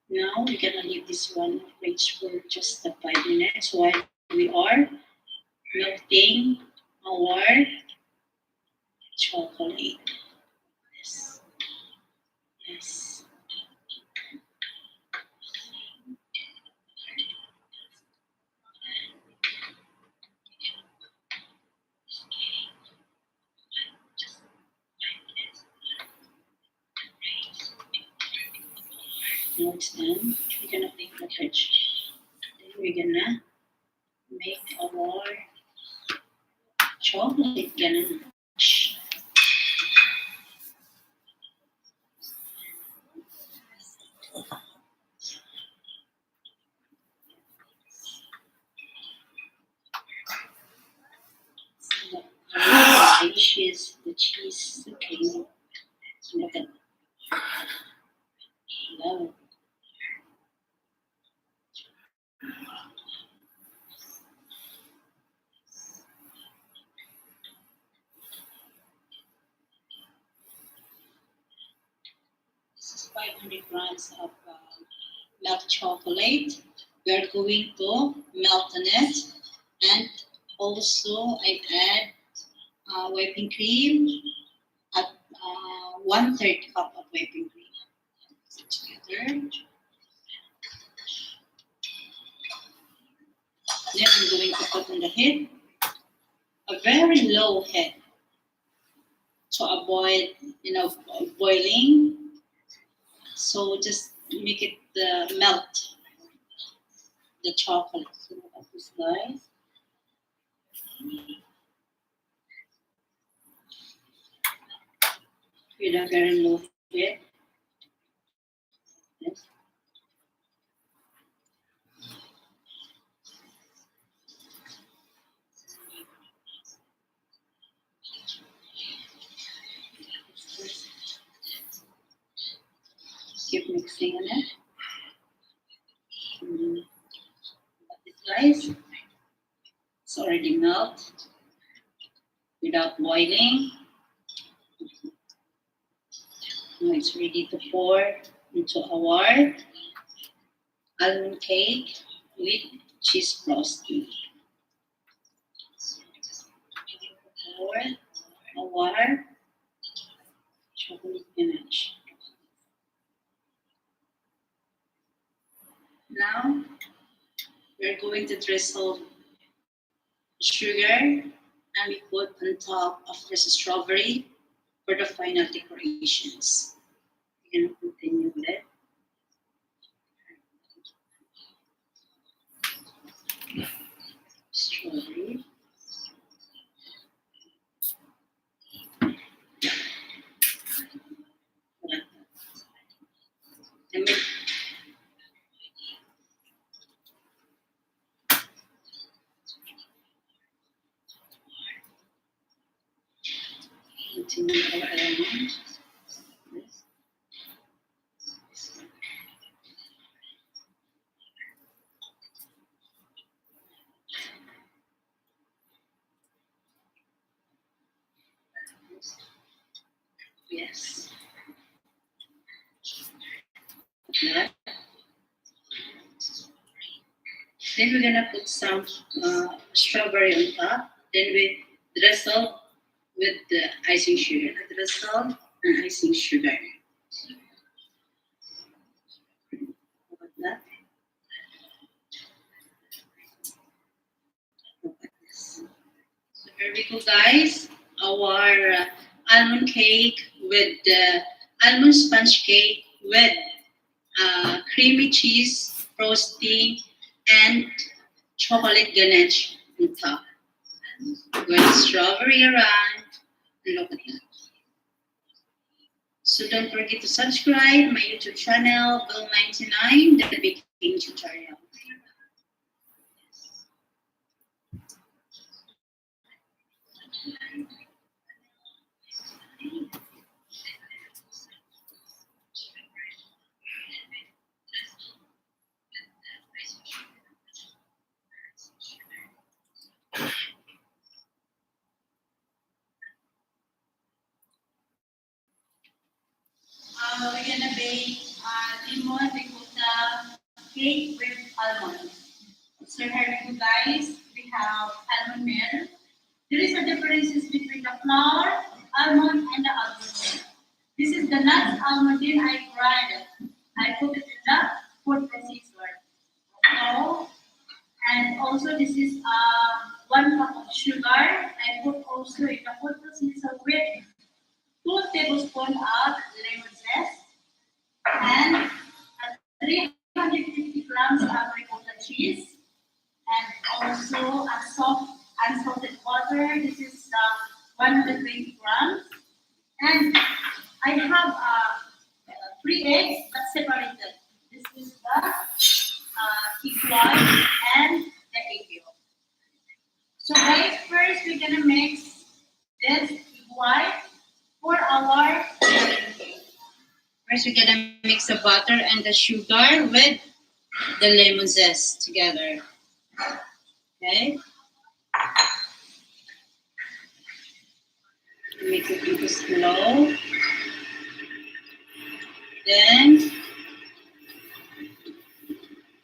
Now we're gonna leave this one range for just 5 minutes while we are melting our chocolate. Yes. Yes. Now it's done. We're gonna take the fridge. Then we're gonna make our chocolate ganache. The cheese, okay. Look at love. This is 500 grams of milk chocolate. We are going to melt on it, and also I add whipping cream at 1/3 cup of whipping cream. Together. Then I'm going to put on the heat, a very low heat, to avoid boiling. So just make it melt the chocolate. So look at this, guys. With a very low heat. Yes. Keep mixing on it. Guys, it's already melt without boiling. Now it's ready to pour into our almond cake with cheese frosting. Pour our chocolate ganache. Now we're going to drizzle sugar, and we put on top of this strawberry for the final decorations. We're gonna continue with it. Strawberry. And we continue our element. Yes. That. Then we're gonna put some strawberry on top. Then we drizzle with the icing sugar. Drizzle and icing sugar. Look at that. Look at this. So here we go, guys. Our almond cake with the almond sponge cake with creamy cheese frosting and chocolate ganache on top. With strawberry around. Look at that. So don't forget to subscribe my YouTube channel, Bill99, the baking tutorial. We're gonna bake lemon ricotta cake with almonds. So here we go, guys. We have almond milk. There is a differences between the flour, almond, and the almond milk. This is the nuts almond milk I grind. I put it in the food processor. So, and also this is 1 cup of sugar. I put also in the food processor with 2 tablespoons of lemon zest and grams of ricotta cheese, and also a soft unsalted butter. This is 120 grams. And I have 3 eggs but separated. This is the egg white and the egg yolk. So guys, first we're gonna mix this egg white for our lemon cake. First, we're gonna mix the butter and the sugar with the lemon zest together. Okay. Mix it into slow. Then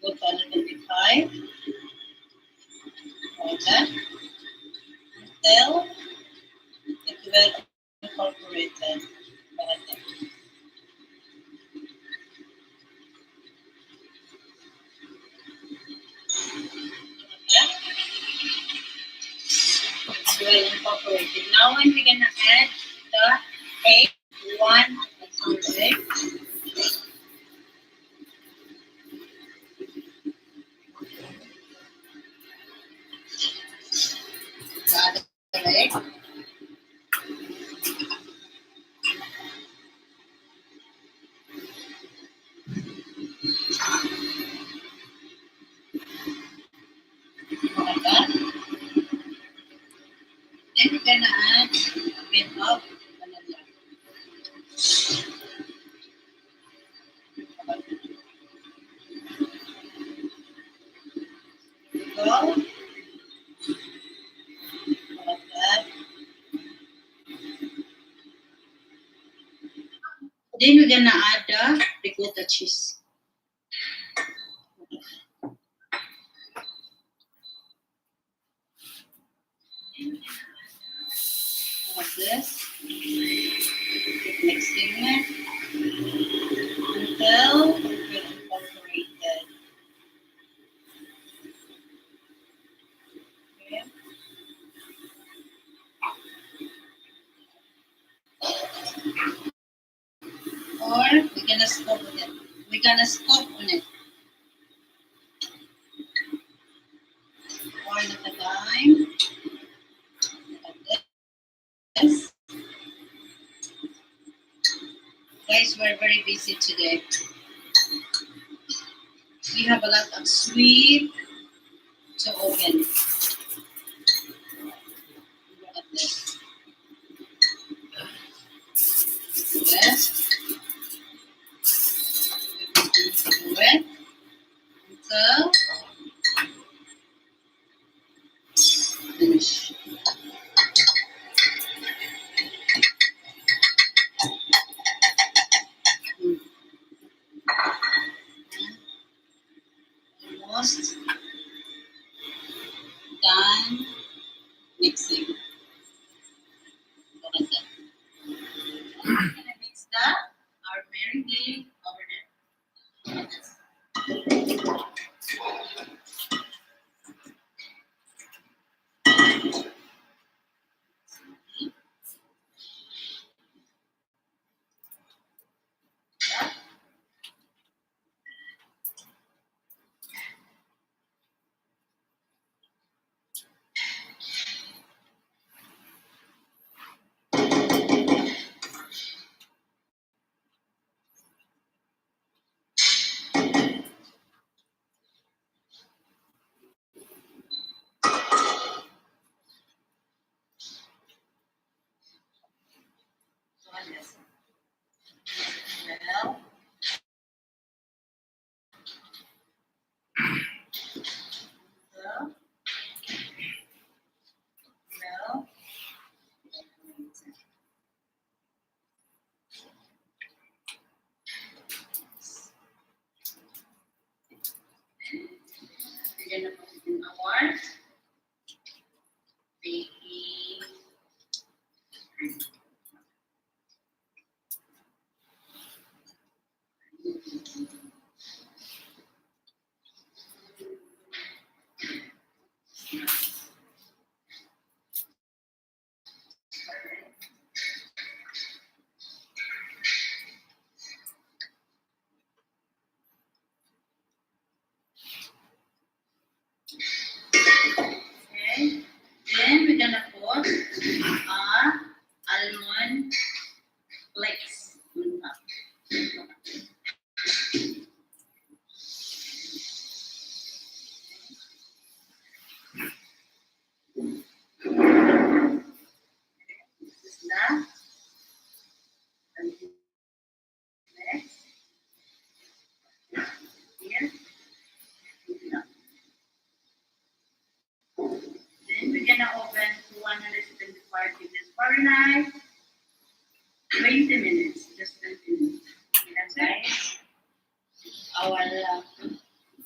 go to a little bit high. Like that. Until it will incorporated. Like that. It's well incorporated. Now when we're gonna add the egg, one egg. The other egg. Like that. Then we're gonna add a bit of vanilla. Go. Like that. Then we're gonna add the ricotta cheese. Like this. Keep mixing it until it will incorporated. Okay. Or we're gonna scoop on it. We're gonna scoop on it. One at a time. Like this. Guys, we're very busy today. We have a lot of sweet to open. Look at this. Yes. We continue to do it until finish. Almost done mixing. Look at that. We're gonna mix our marinade over there. Yes. Well. Well. Well. We're gonna put it in our baking. overnight. 20 minutes, just 20 minutes. That's it. Guys, our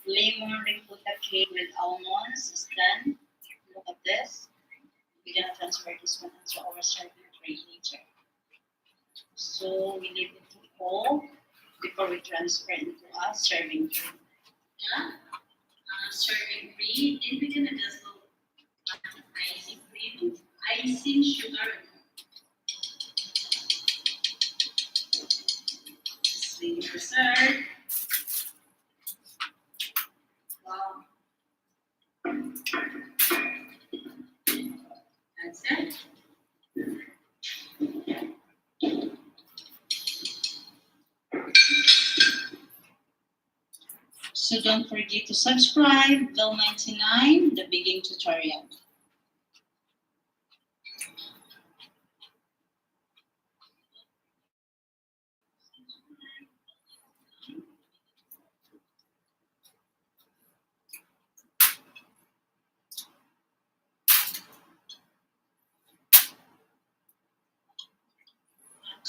lemon ricotta cake with almonds is done. Look at this. We're gonna transfer this one into our serving tray later. So we leave it to cool before we transfer it into a serving tray. Yeah, serving tray. Then we're gonna just go icing cream, icing sugar. Ready for serve. Wow. That's it. So don't forget to subscribe, Bell 99, the beginning tutorial.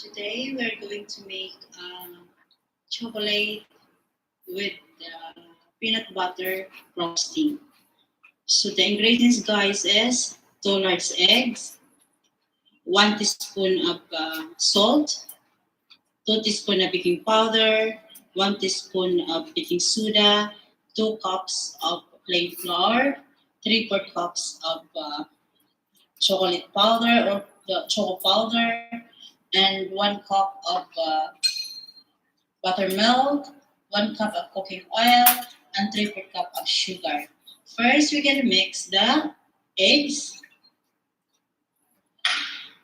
Today we're going to make chocolate with peanut butter frosting. So the ingredients, guys, is 2 large eggs, 1 teaspoon of salt, 2 teaspoon of baking powder, 1 teaspoon of baking soda, 2 cups of plain flour, 3/4 cups of chocolate powder or the choco powder, and 1 cup of buttermilk, 1 cup of cooking oil, and 3/4 cup of sugar. First, we're gonna mix the eggs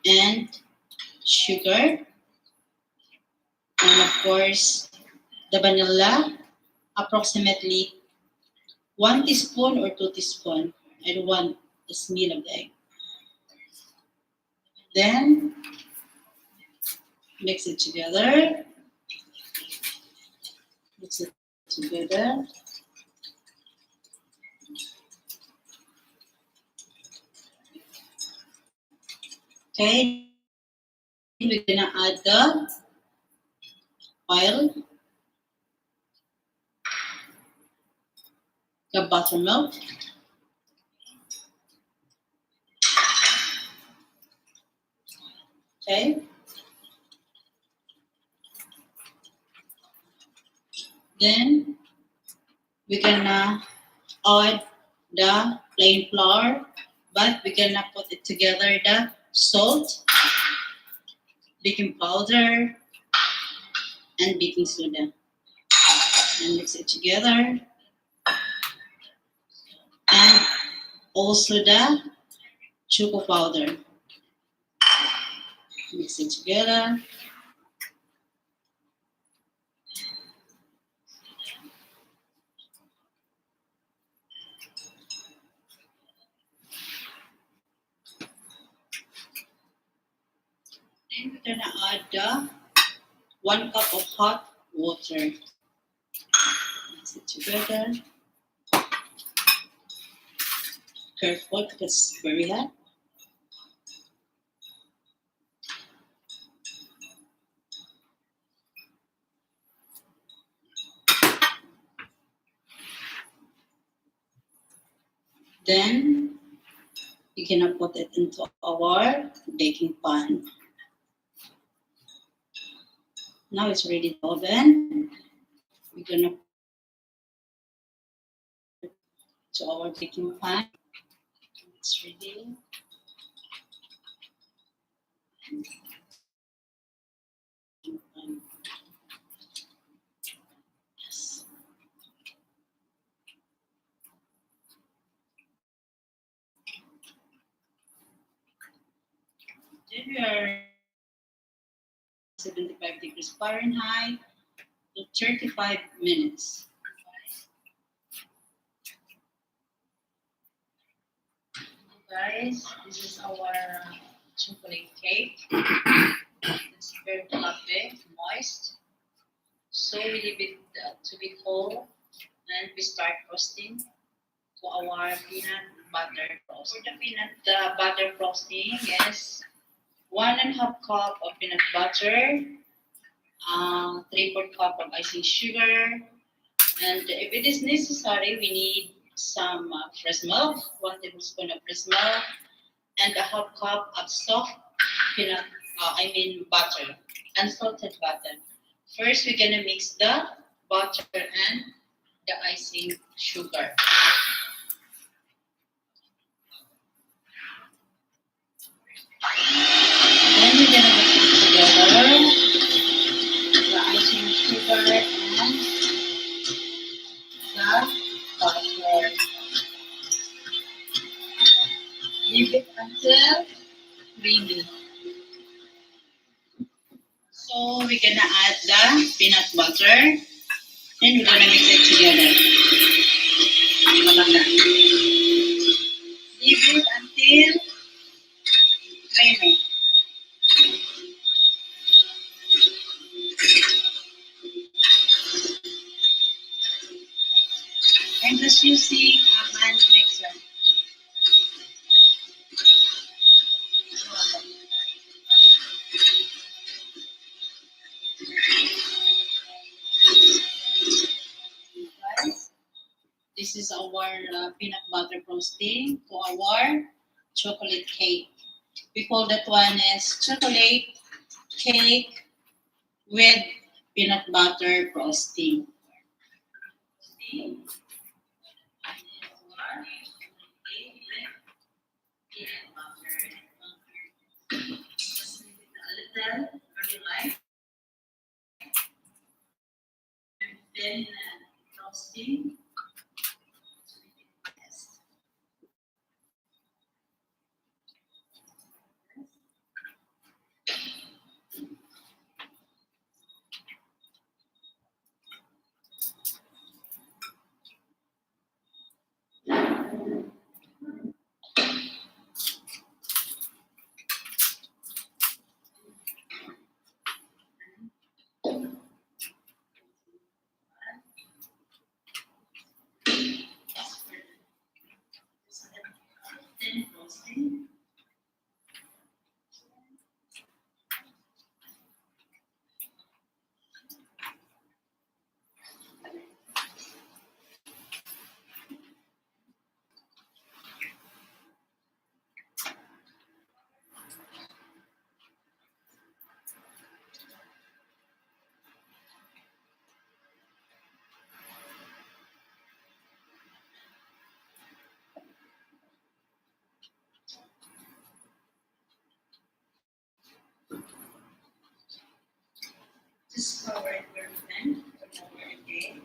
and sugar, and of course, the vanilla, approximately 1 teaspoon or 2 teaspoon. I don't want the smell of the egg. Then, mix it together. Mix it together. Okay, we're gonna add the oil, the buttermilk, okay. Then we're gonna add the plain flour, but we're gonna put it together the salt, baking powder, and baking soda, and mix it together. And also the choco powder. Mix it together. Then we're gonna add the 1 cup of hot water. Mix it together. Careful because it's very hot. Then you're gonna put it into our baking pan. Now it's ready to oven. We're gonna put it to our baking pan. It's ready. Yes. Then we are 75 degrees Fahrenheit to 35 minutes. Guys, this is our chocolate cake. It's very fluffy, moist. So we leave it to be cold, and we start frosting to our peanut butter frosting. For the peanut butter frosting, yes, 1.5 cup of peanut butter, 3/4 cup of icing sugar, and if it is necessary, we need some fresh milk, 1 tablespoon of fresh milk, and a half cup of soft peanut, butter, unsalted butter. First, we're gonna mix the butter and the icing sugar. Then we're gonna mix it together, the icing sugar and the butter. Leave it until creamy. So we're gonna add the peanut butter, then we're gonna mix it together. Leave it until creamy. I'm just using a hand mixer. Guys, this is our peanut butter frosting to our chocolate cake. We call that one as chocolate cake with peanut butter frosting. Just leave it a little, very light, then frosting. Yes. Then frosting. Just cover it very thin for over a day.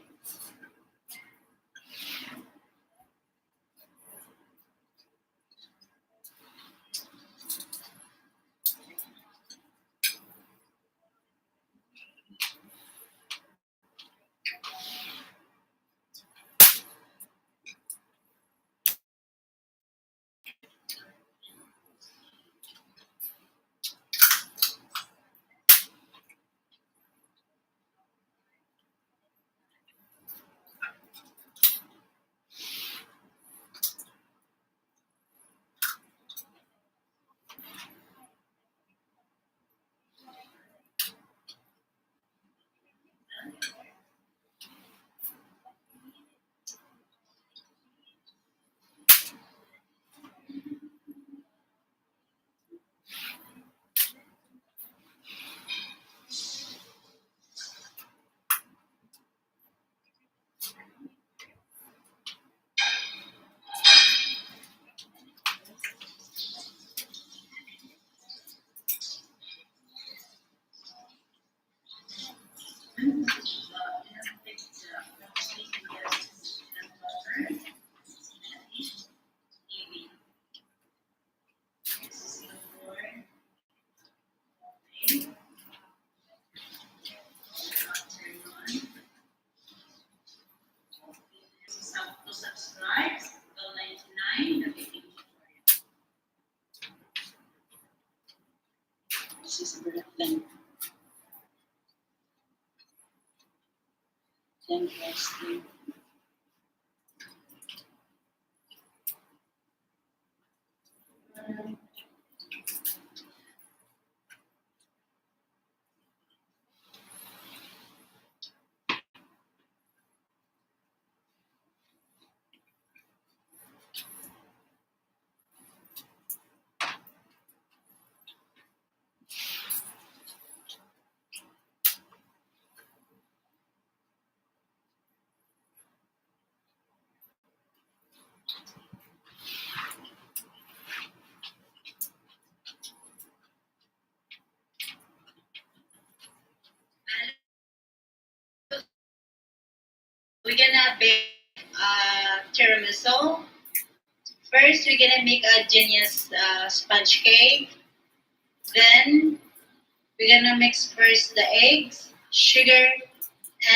To subscribe, bell 99, the baking tutorial. This is very thin. Then frosting. We're gonna bake tiramisu. First, we're gonna make a genius sponge cake. Then, we're gonna mix first the eggs, sugar,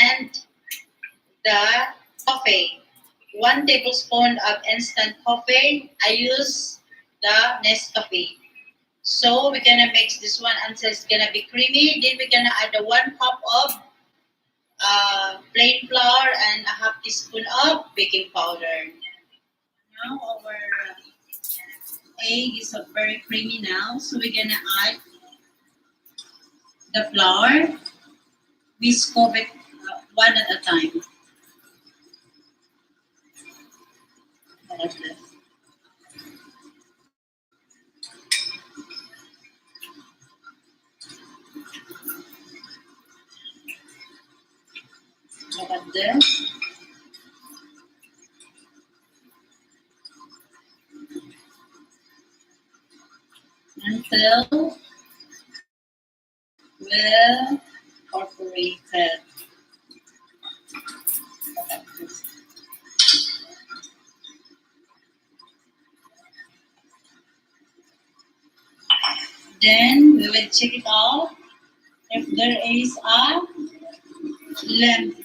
and the coffee. 1 tablespoon of instant coffee. I use the Nescafe. So we're gonna mix this one until it's gonna be creamy. Then we're gonna add the 1 cup of plain flour and a half teaspoon of baking powder. Now our egg is very creamy now, so we're gonna add the flour. We scoop it one at a time. Like this. Like this. Until well incorporated. Then we will check it out if there is a lump.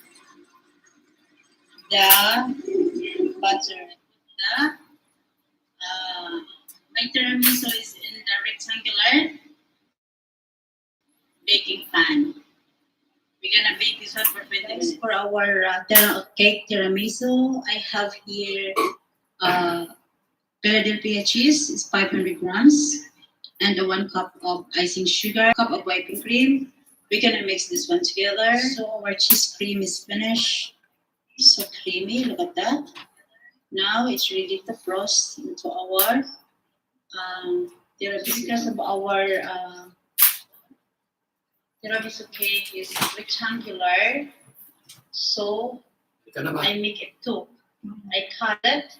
The butter. The my tiramisu is in the rectangular baking pan. We're gonna bake this one for 20 minutes. For our cake tiramisu, I have here Philadelphia cheese is 500 grams and a 1 cup of icing sugar, cup of whipping cream. We're gonna mix this one together. So our cheese cream is finished. So creamy, look at that. Now it's ready to frost into our tiramisu. Because of our tiramisu cake is rectangular, so I make it two. I cut it.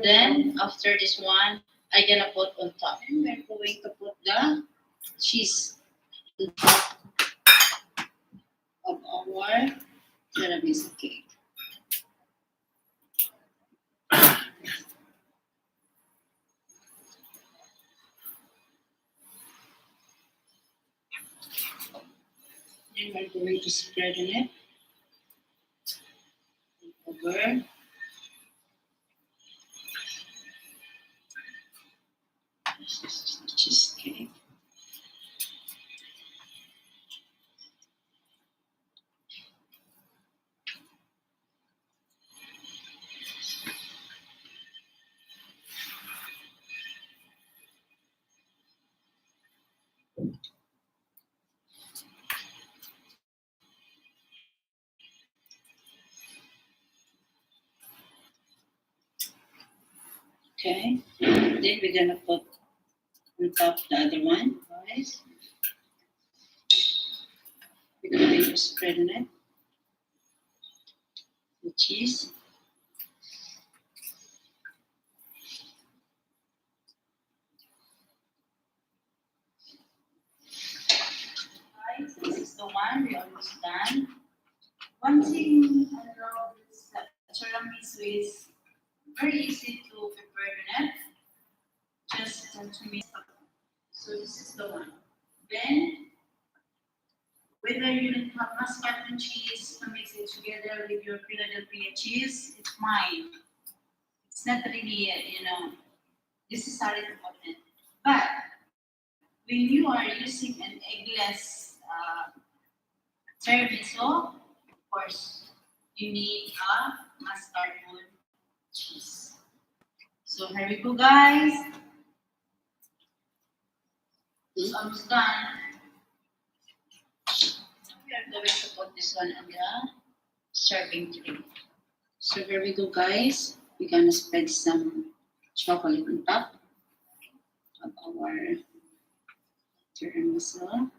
Then after this one, I gonna put on top. And we're going to put the cheese on top of our tiramisu cake. Then we're going to spread on it over. This is the cheesecake. Okay, then we're gonna put on top the other one, guys. We're going to spread on it the cheese. Guys, this is the one we almost done. One thing I love is that tiramisu is very easy to prepare in it. Just to mix up. So this is the one. Then, whether you don't have mascarpone cheese to mix it together with your Philadelphia cheese, it's fine. It's not really, necessary to put it. But when you are using an eggless tiramisu, of course, you need a mascarpone cheese. So here we go, guys. It's almost done. We are going to put this one on the serving tray. So here we go, guys. We're gonna spread some chocolate on top of our tiramisu.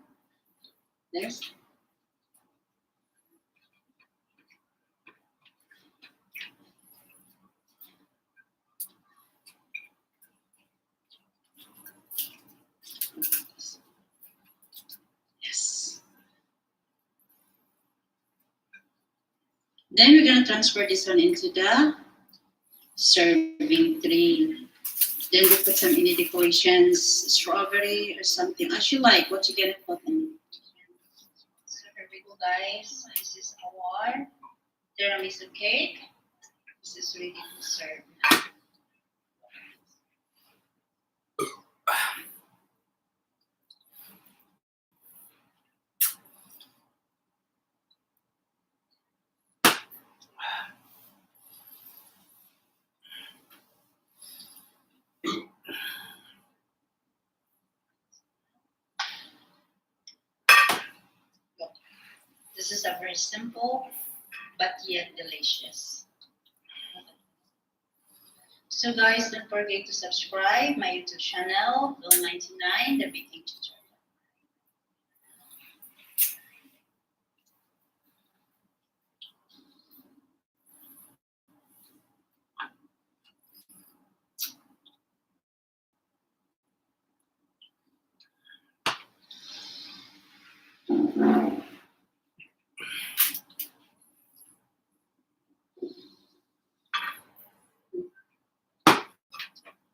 This. Yes. Then we're gonna transfer this one into the serving tray. Then we put some any decorations, strawberry or something as you like. What you gonna put in? So here we go, guys. This is our tiramisu cake. This is ready to serve. This is a very simple but yet delicious. So guys, don't forget to subscribe my YouTube channel, Bill99, The Baking Tutorial.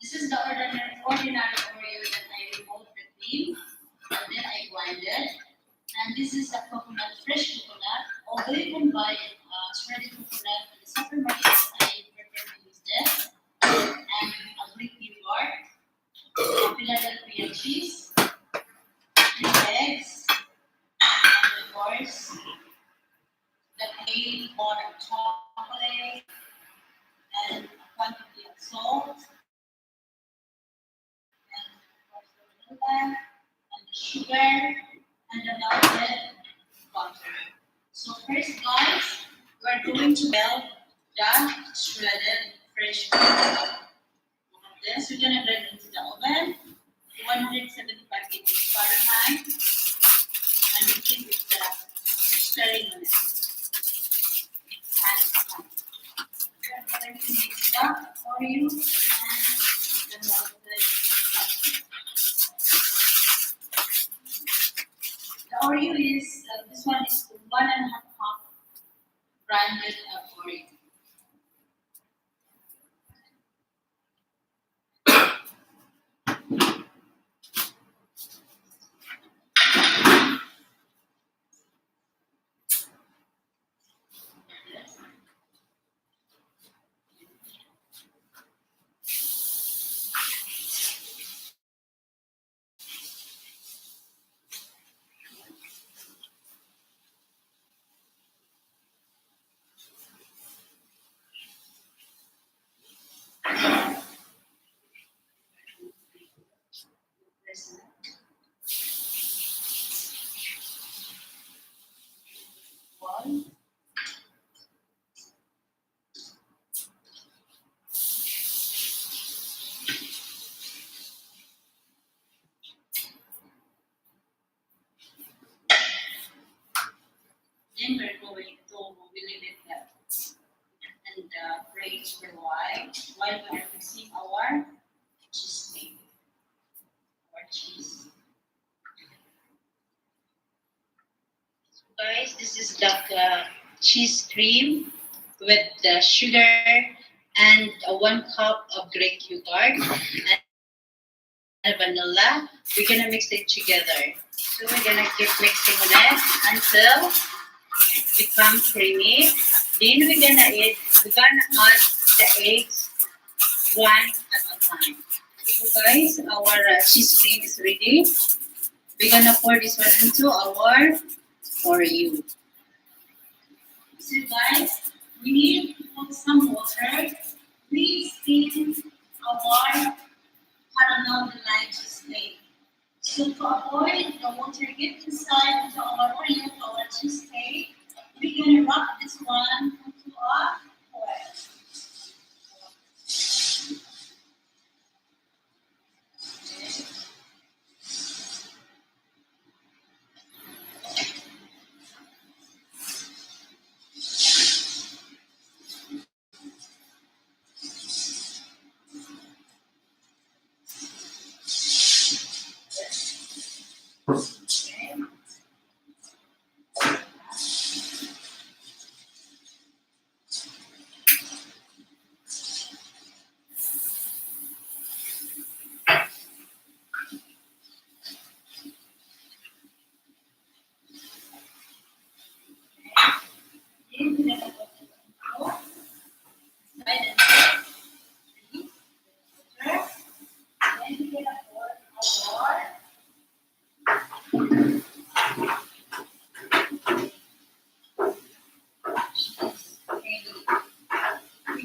This is the ordinary Oreo that I removed the cream and then I blended. And this is a coconut, fresh coconut, although you can buy shredded coconut in the supermarket. I prefer to use this. And a Greek yogurt, a Philadelphia cheese, 3 eggs, and of course, the plain or chocolate, and a quantity of salt, and of course the vanilla, and the sugar, and the melted butter. So first, guys, we are going to melt the shredded fresh coconut. This we're gonna blend into the oven, 175 degrees Fahrenheit, and we keep it stirring on it. And we are going to mix the Oreo and the melted butter. The Oreo is this one is 1.5 cup branded Oreo. One. Then we're going to leave it and braise for a while we are mixing our cheesecake. Our cheese. So guys, this is the cheese cream with the sugar and 1 cup of Greek yogurt and vanilla. We're gonna mix it together. So we're gonna keep mixing it until it becomes creamy. Then we're gonna add the eggs one at a time. So guys, our cheese cream is ready. We're gonna pour this one into our Oreo. So guys, we need to put some water. Please steam our caramel delight cheesecake. So to avoid the water get inside into our Oreo, to our cheesecake, we're gonna wrap this one into a foil.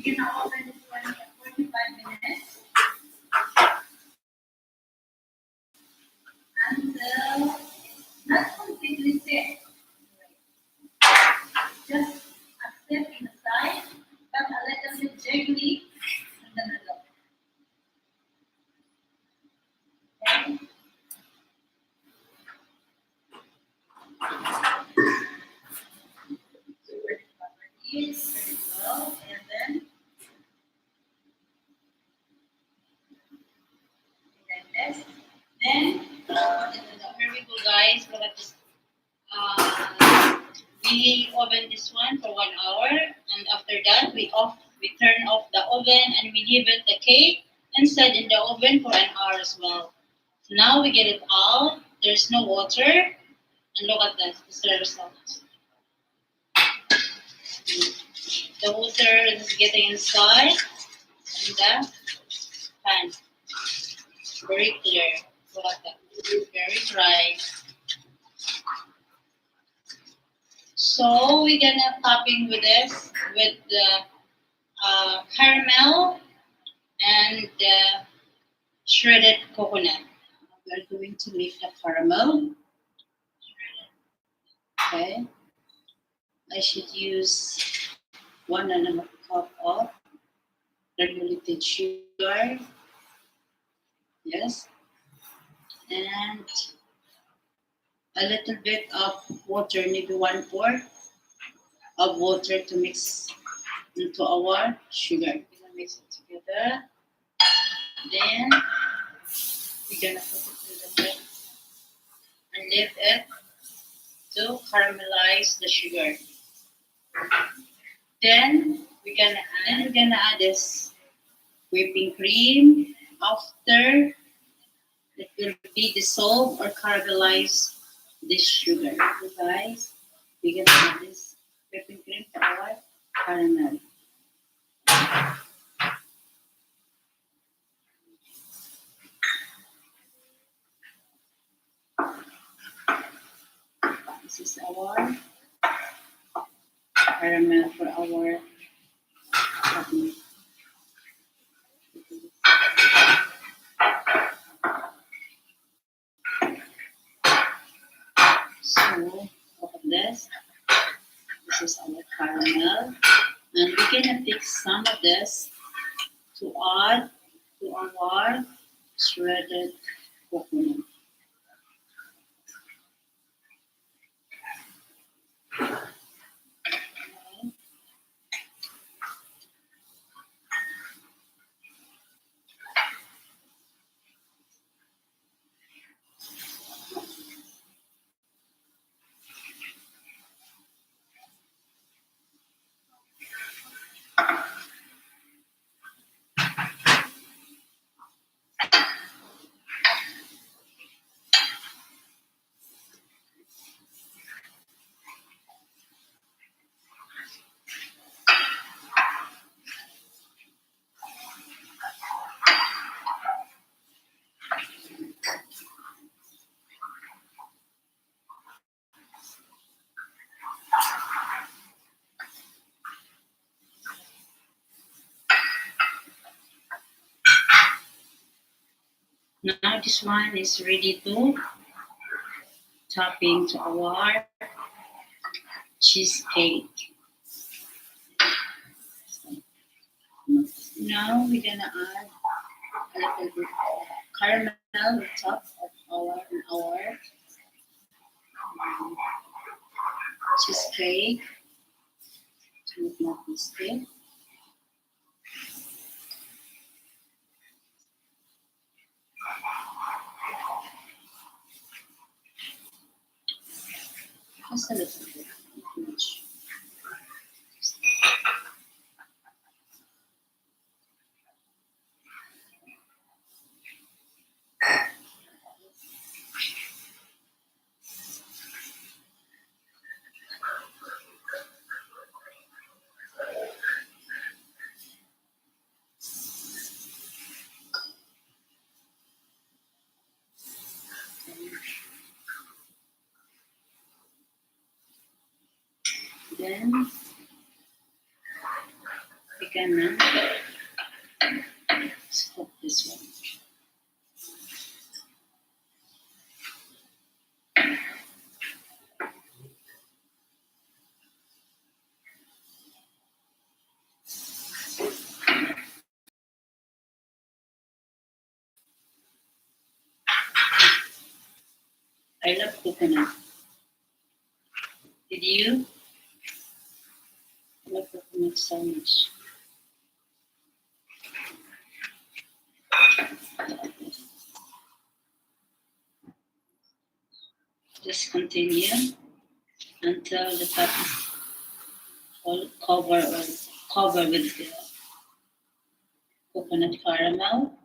We're gonna open this one for 45 minutes until it's not completely set. Just a step in the side, but a little bit gently in the middle. Okay. So we're gonna cover these very well, and then like this. Then Here we go, guys. Look at this. We oven this one for 1 hour, and after that, we turn off the oven and we leave it the cake inside in the oven for an hour as well. Now we get it out. There's no water, and look at this. This is the result. The water is getting inside in the pan. Very clear. Look at that. Very dry. So we're gonna topping with this with the caramel and shredded coconut. We're going to make the caramel. Okay. I should use 1.5 cup of granulated sugar. Yes. And a little bit of water, maybe 1/4 of water to mix into our sugar. We're gonna mix it together. Then we're gonna put it in the pan and leave it to caramelize the sugar. Then we're gonna add this whipping cream after it will be dissolved or caramelize this sugar. So guys, we're gonna add this whipping cream to our caramel. This is our caramel for our coffee. So look at this. This is our caramel. And we're gonna take some of this to add to our shredded coconut. Okay. Now this one is ready to topping to our cheesecake. Now we're gonna add a little bit of caramel on top of our cheesecake to make more crispy. Just a little bit, not much. Then we're Again, let's put this one. I love coconut. Did you? I love coconut so much. Just continue until the top is all covered with the coconut caramel.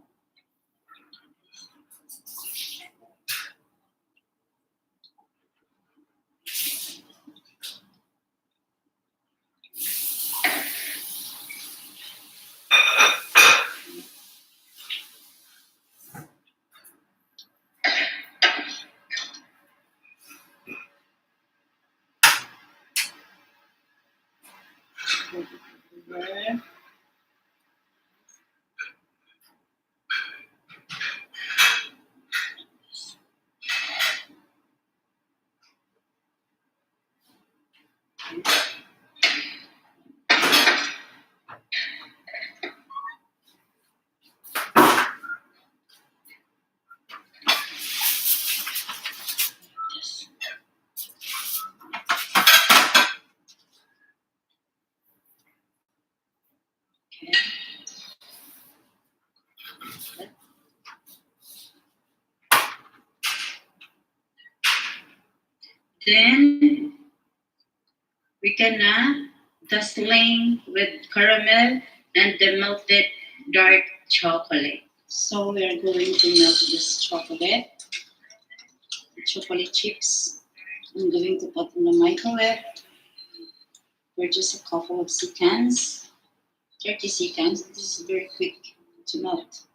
Put it everywhere. Yes. Okay. Then we gonna dustling with caramel and the melted dark chocolate. So we are going to melt this chocolate chips. I'm going to put in the microwave for just a couple of seconds, 30 seconds. This is very quick to melt.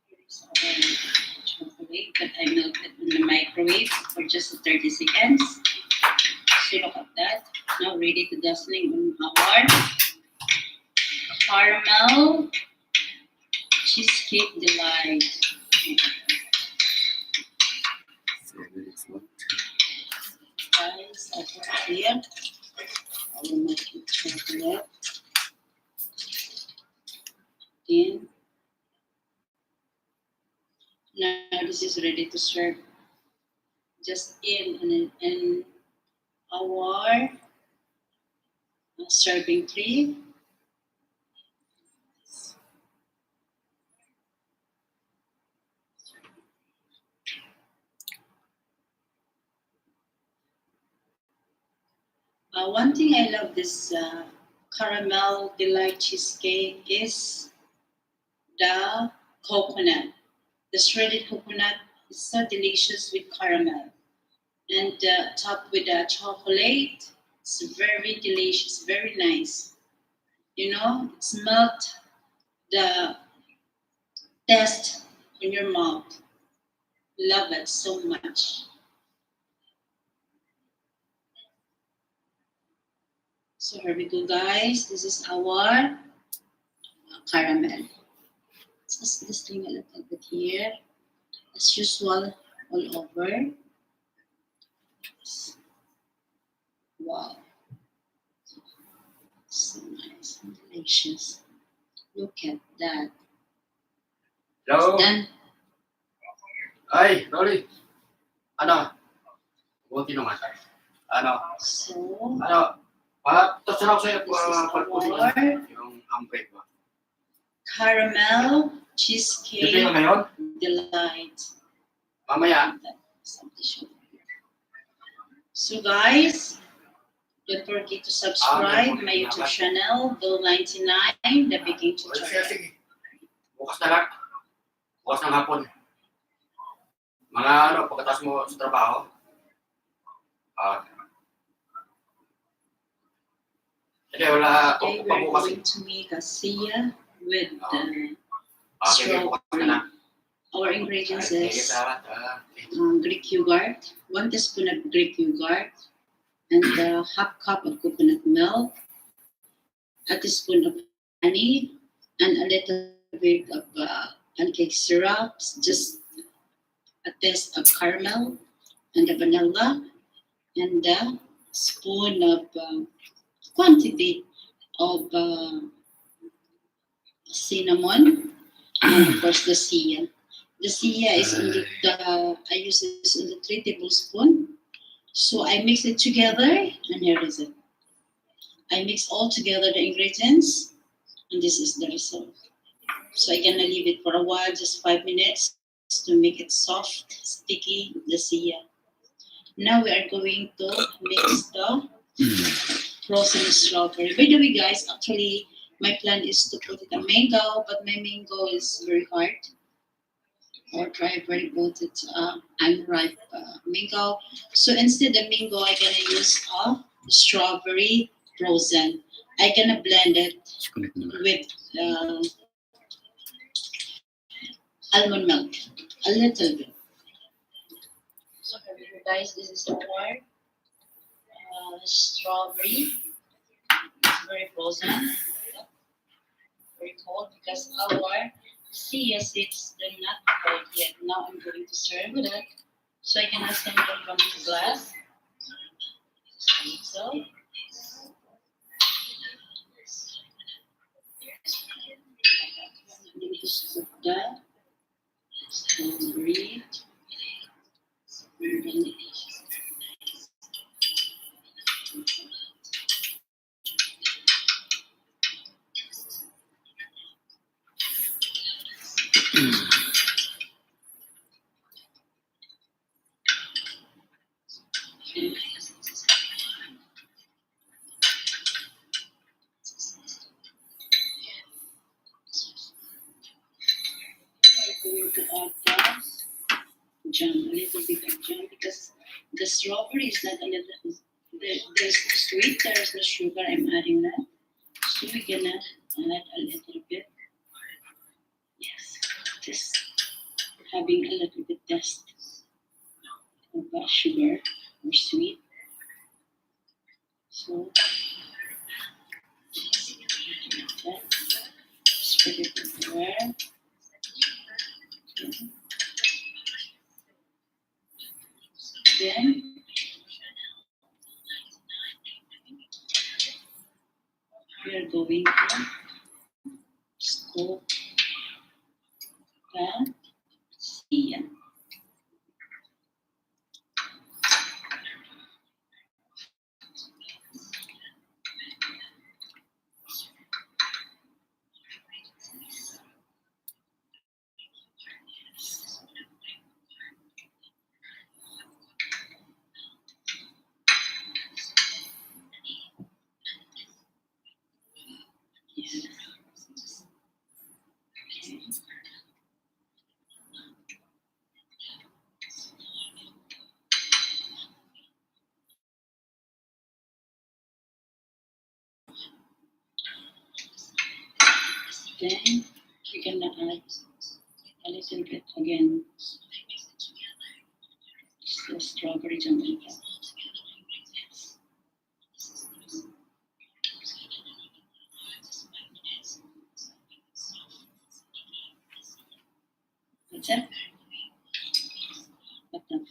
Here's our chocolate that I melted in the microwave for just 30 seconds. So look at that. Now ready to dustling on our caramel cheesecake delight. Guys, I put it here. I will make it chocolate. Then now this is ready to serve. Just in our serving tray. One thing I love this caramel delight cheesecake is the coconut. The shredded coconut is so delicious with caramel, and topped with the chocolate. It's very delicious, very nice. You know, it's melt the taste in your mouth. Love it so much. So here we go, guys. This is our caramel. Just listing a little bit here, as usual, all over. Wow, so nice and delicious. Look at that. Hello? Then, Ay, Rolly. Ano? Buti naman. Ano? so Ano? Tapos na ako sa'yo this is pagpusin our yung umbrella mo. caramel Ito yung cheesecake ngayon? delight. Mamaya. So guys, don't forget to subscribe my YouTube channel, Bill99, the Baking Sige, Tutorial. sige. Bukas na lang. Bukas ng hapon. Mga ano, pagkatapos mo sa trabaho. Hindi, wala. Today Kung we're pabukas. going to make a siya with Sige, bukas na lang. our ingredients Sige, is salamat. Greek yogurt, 1 teaspoon of Greek yogurt, and half cup of coconut milk, a teaspoon of honey and a little bit of pancake syrups, just a taste of caramel and the vanilla, and a spoon of quantity of cinnamon, and of course the sia. The sia is on I use this on the 3 tablespoon. So I mix it together, and here is it. I mix all together the ingredients, and this is the result. So I'm gonna leave it for a while, just 5 minutes, to make it soft, sticky, the sia. Now we are going to mix the frozen strawberry. By the way, guys, actually, my plan is to put it a mango, but my mango is very hard or dry, very good. It's unripe mango. So instead of mango, I'm gonna use a strawberry frozen. I'm gonna blend it with almond milk, a little bit. So here we go, guys. This is our strawberry. It's very frozen, very cold because our chia seeds they're not cold yet. Now I'm going to serve it. So I can assemble from this glass. So I'm going to scoop the strawberry. Going to add the jam, a little bit of jam, because the strawberry is not a little. There's no sweet, there's no sugar. I'm adding that, so we're gonna add a little bit. Yes, just having a little bit taste of sugar or sweet. So that, spread it everywhere. Okay. Then we are going to scoop the sia. Yes. Okay. Then we're gonna add a little bit again, just the strawberry jam on top. That's it. But then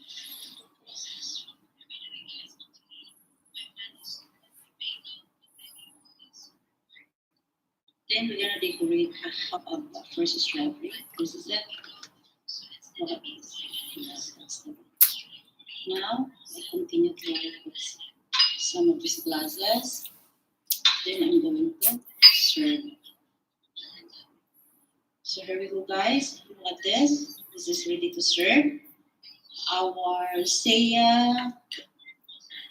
we're gonna decorate half of the first strawberry. This is it. Yes, that's the one. Now I continue to put some of these glasses. Then I'm going to serve. So here we go, guys. Look at this. This is ready to serve. Our saya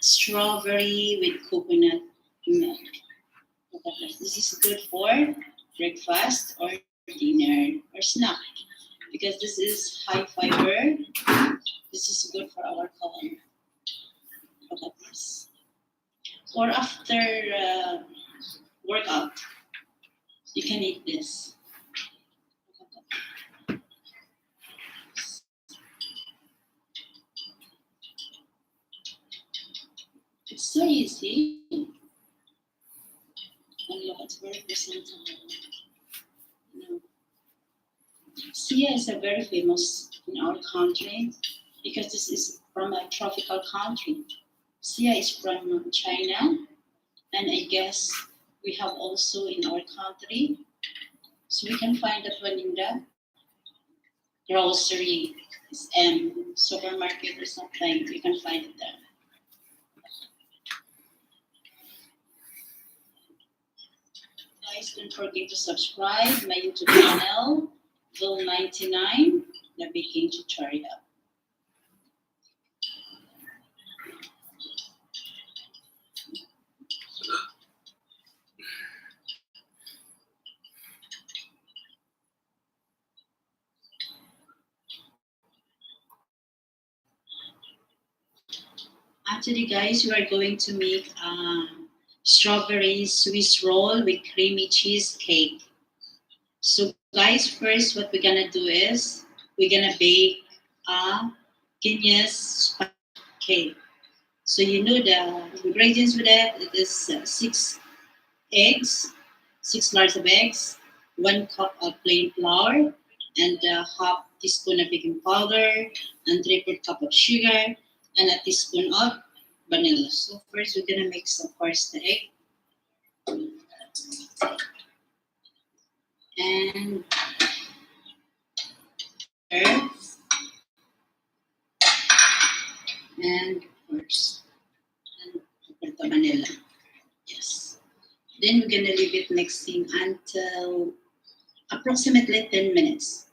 strawberry with coconut milk. Look at this. This is good for breakfast or dinner or snack because this is high fiber. This is good for our colon. Look at this. Or after workout, you can eat this. It's so easy. And look at it's very presentable. No. Sia is a very famous in our country because this is from a tropical country. Sia is from China, and I guess we have also in our country. So we can find that one in the grocery, supermarket or something. You can find it there. Guys, don't forget to subscribe my YouTube channel, Will99, the baking tutorial. Actually, guys, we are going to make strawberry Swiss roll with creamy cheesecake. So, guys, first, what we're gonna do is we're gonna bake a Guinness cake. So, you know the ingredients with that. It is 6 eggs, 6 large of eggs, 1 cup of plain flour, and a half teaspoon of baking powder, and 3/4 cup of sugar, and a teaspoon of vanilla. So first we're gonna mix, of course, the egg and sugar, and of course, and the vanilla. Yes. Then we're gonna leave it mixing until approximately 10 minutes.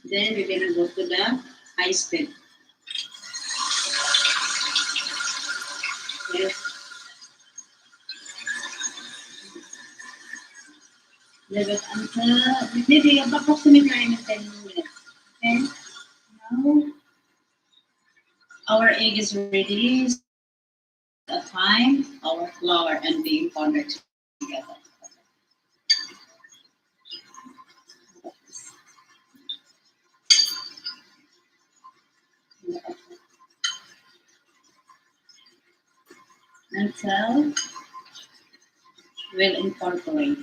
Then we're gonna go to the ice bed. Yes. Leave it until maybe approximately 10 minutes. Okay. Now our egg is ready. A time, our flour and baking powder together. Until we'll incorporate.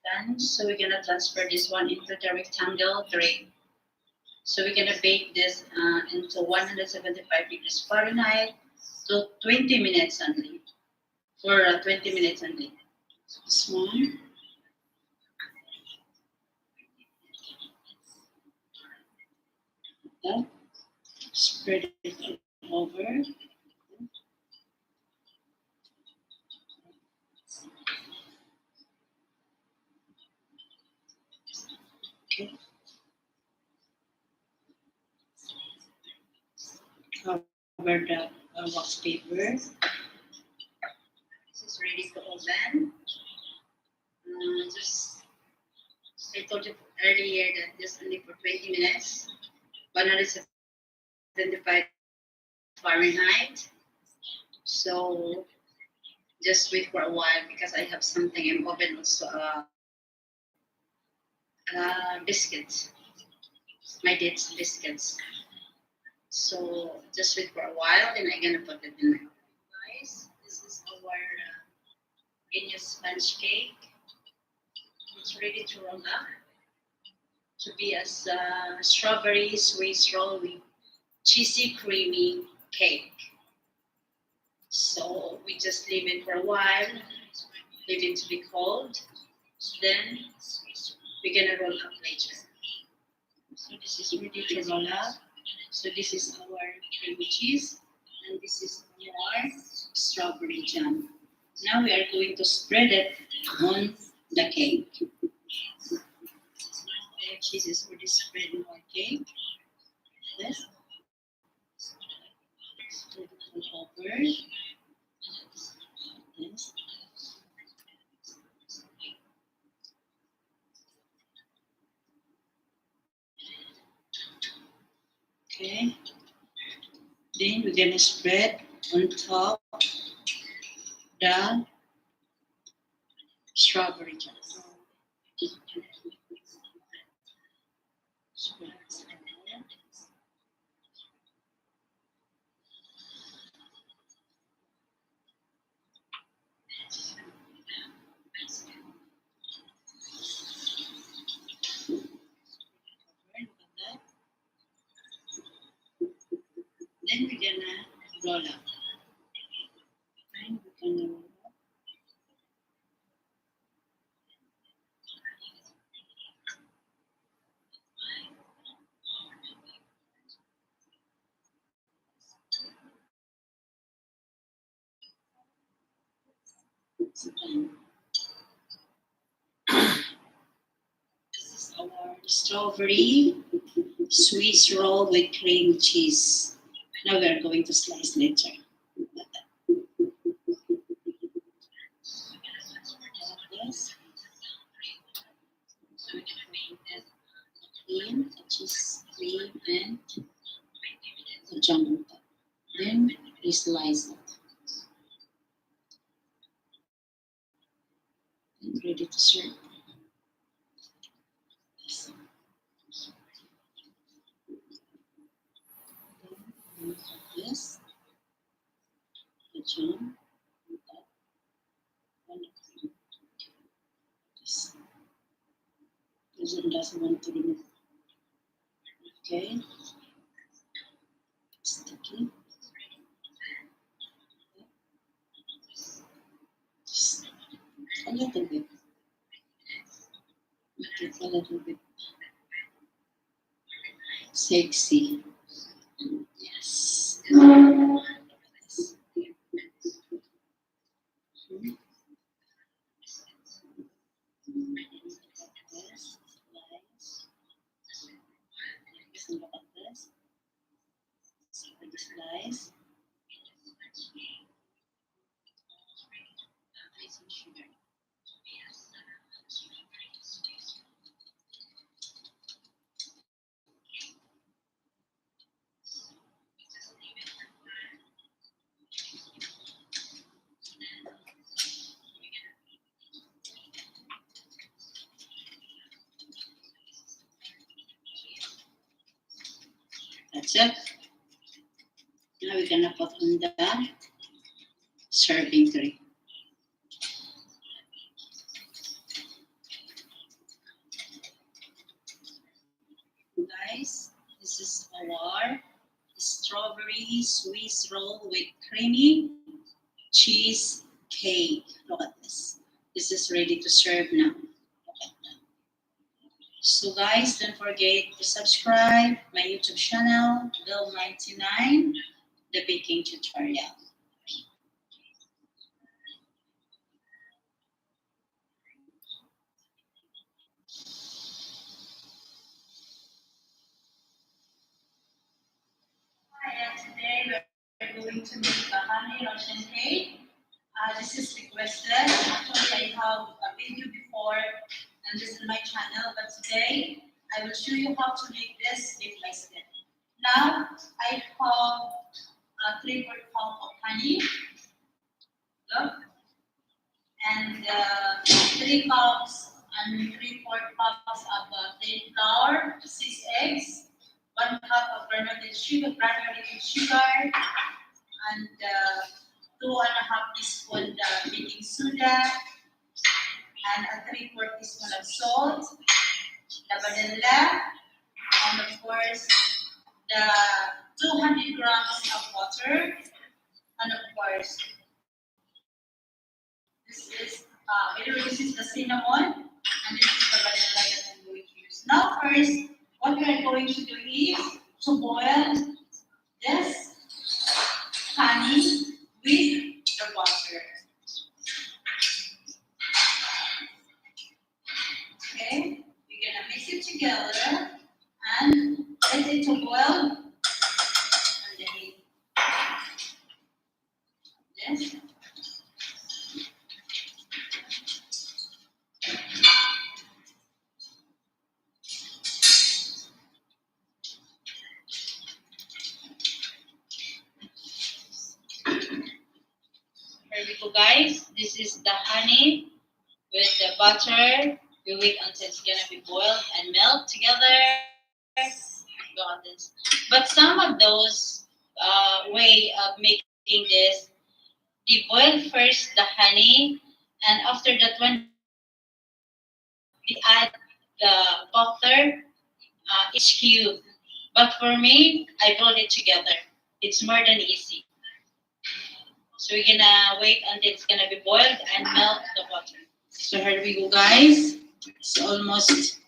Done. So we're gonna transfer this one into the rectangle tray. So we're gonna bake this into 175 degrees Fahrenheit to 20 minutes only. For 20 minutes only. This one. That. Spread it all over. Okay. Cover the wax paper. This is ready to oven. Just I told you earlier that just only for 20 minutes, 175 Fahrenheit. So just wait for a while because I have something in oven also. Biscuits, my dates biscuits. So just wait for a while, then I'm gonna put it in there. Guys, this is our Guinness sponge cake. It's ready to roll up to be as strawberry Swiss roll with cheesy creamy cake. So we just leave it for a while, leave it to be cold. Then we're gonna roll up later. So this is ready to roll up. So this is our creamy cheese, and this is our strawberry jam. Now we are going to spread it on the cake. The cheese is already spread on our cake. Yes. Spread it all over. Yes. Okay. Then we're gonna spread on top the strawberry jam. Spread it. Lola. And we can it's done. This is our strawberry Swiss roll with cream cheese. Now we are going to slice later. Yes. Cream, cheese, cream, and the jam on top. Then we slice it. And ready to serve. Yes. Then we have this, the jam on top, and the cream. This. Doesn't want to remove. Okay. Sticky. Just a little bit. Make it a little bit sexy. Yes. This. This. Slice. Look at this. See the slice. Icing sugar. That's it. Now we're gonna put on the serving tray. Guys, this is our strawberry Swiss roll with creamy cheese cake. Look at this. This is ready to serve now. Look at that. So guys, don't forget to subscribe my YouTube channel, Bill99, the baking tutorial. And today we're going to make a honey Russian cake. This is requested. Actually, I have a video before and this is my channel, but today I will show you how to make this step by step. Now, I have a 3/4 cup of honey, look, and 3 cups and 3/4 cups of plain flour, 6 eggs, 1 cup of granulated sugar, and 2.5 teaspoon baking soda, and a 3/4 teaspoon of salt, the vanilla, and of course the 200 grams of water, and of course this is the cinnamon, and this is the vanilla that I'm going to use. Now first, what we are going to do is to boil this honey with the water. Okay, we're gonna mix it together and let it to boil on the heat. This. Here we go, guys. This is the honey with the butter. We wait until it's gonna be boiled and melt together. Go on this. But some of those way of making this, they boil first the honey, and after that one, they add the butter, each cube. But for me, I boil it together. It's more than easy. So we're gonna wait until it's gonna be boiled and melt the butter. So here we go, guys. It's almost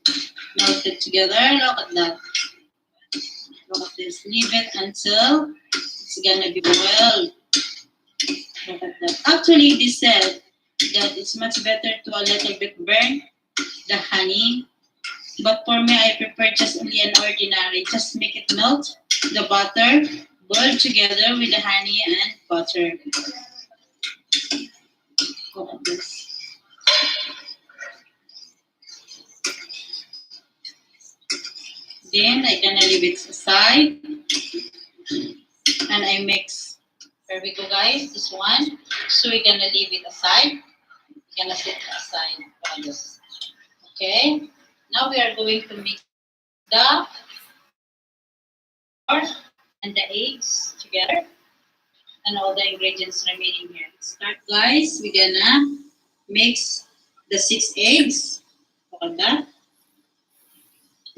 melted together. Look at that. Look at this. Leave it until it's gonna be boiled. Look at that. Actually, they said that it's much better to a little bit burn the honey. But for me, I prefer just only an ordinary. Just make it melt the butter, boil together with the honey and butter. Look at this. Then I'm gonna leave it aside and I mix. There we go, guys. This one. So we're gonna leave it aside. We're gonna set it aside for this. Okay. Now we are going to mix the flour and the eggs together and all the ingredients remaining here. Start, guys. We're gonna mix the 6 eggs. Look at that.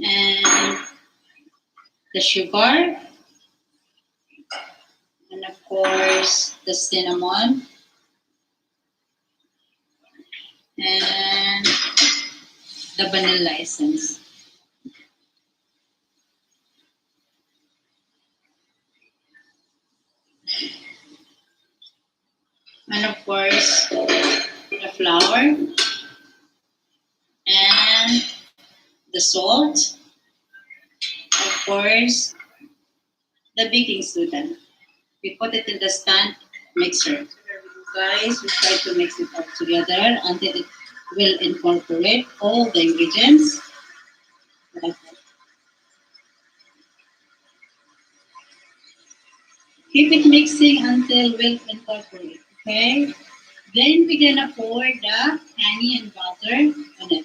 And the sugar. And of course, the cinnamon. And the vanilla essence. And of course, the flour and the salt. Of course, the baking soda. We put it in the stand mixer. Guys, we try to mix it all together until it will incorporate all the ingredients. Like that. Keep it mixing until we'll incorporate. Okay? Then we're gonna pour the honey and butter on it.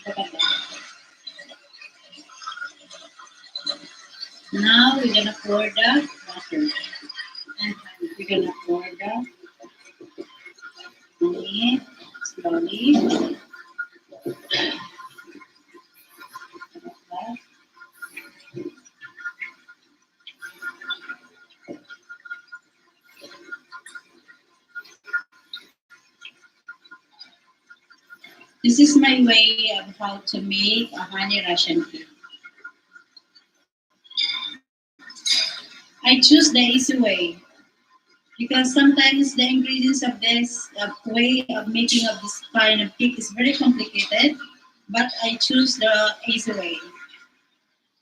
Look at that. Now we're gonna pour the butter. And we're gonna pour the honey slowly. This is my way of how to make a honey Russian cake. I choose the easy way because sometimes the ingredients of this way of making of this kind of cake is very complicated. But I choose the easy way.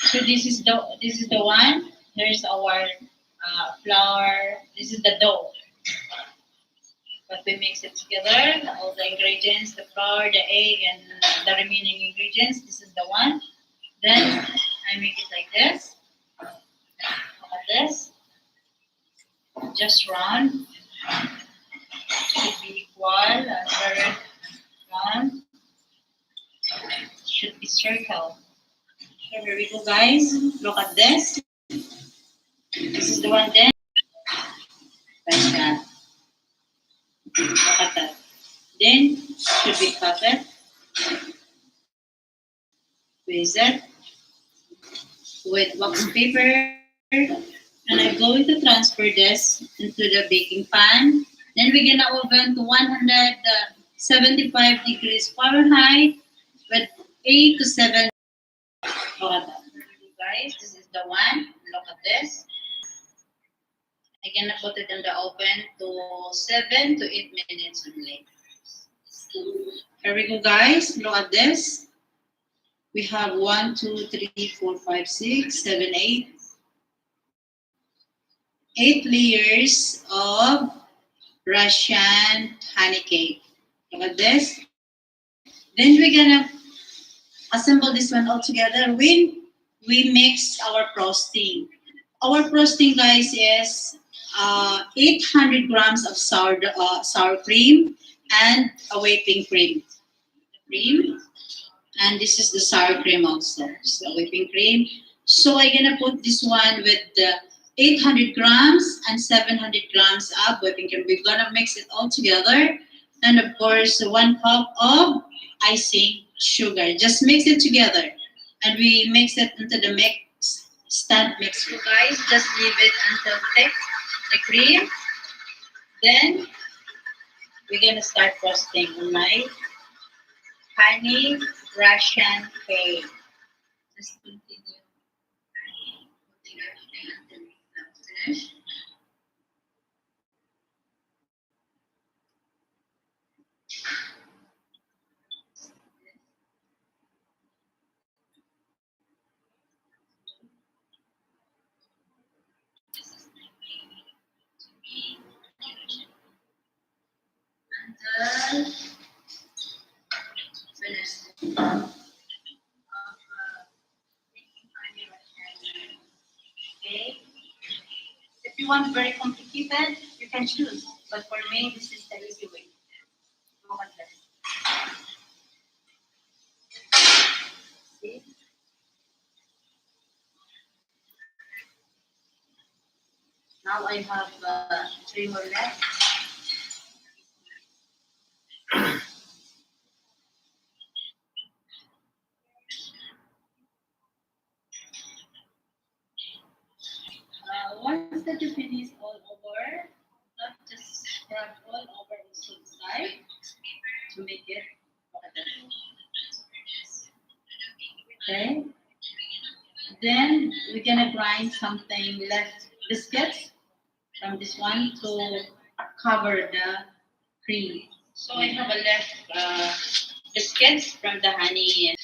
So this is the one. Here's our flour. This is the dough. But we mix it together, all the ingredients, the flour, the egg, and the remaining ingredients. This is the one. Then I make it like this. Look at this. Just round. Should be equal and very round. Should be circle. Okay, here we go, guys. Look at this. This is the one then. Like that. Look at that. Then should be cut it. Place it with wax paper. And I'm going to transfer this into the baking pan. Then we're gonna oven to 175 degrees Fahrenheit with 8 to 7. Look at that. Guys, this is the one. Look at this. I'm gonna put it in the oven to 7 to 8 minutes only. Here we go, guys. Look at this. We have 1, 2, 3, 4, 5, 6, 7, 8. 8 layers of Russian honey cake. Look at this. Then we're gonna assemble this one all together when we mix our frosting. Our frosting, guys, is 800 grams of sour cream and a whipping cream. And this is the sour cream also. This is the whipping cream. So I'm gonna put this one with the 800 grams and 700 grams of whipping cream. We're gonna mix it all together. And of course, 1 cup of icing sugar. Just mix it together. And we mix it into the mix stand mix. So guys, just leave it until thick, the cream. Then we're gonna start frosting on my honey Russian cake. Just continue putting everything until it's finished. This is my way to be until finished. Making honey Russian cake. If you want very complicated, you can choose. But for me, this is the easy way. Look at this. See? Now I have 3 more left. Once that you finish all over, not just scrub all over also inside to make it. Look at this. Okay. Then we're gonna grind something left biscuits from this one to cover the cream. So I have a left biscuits from the honey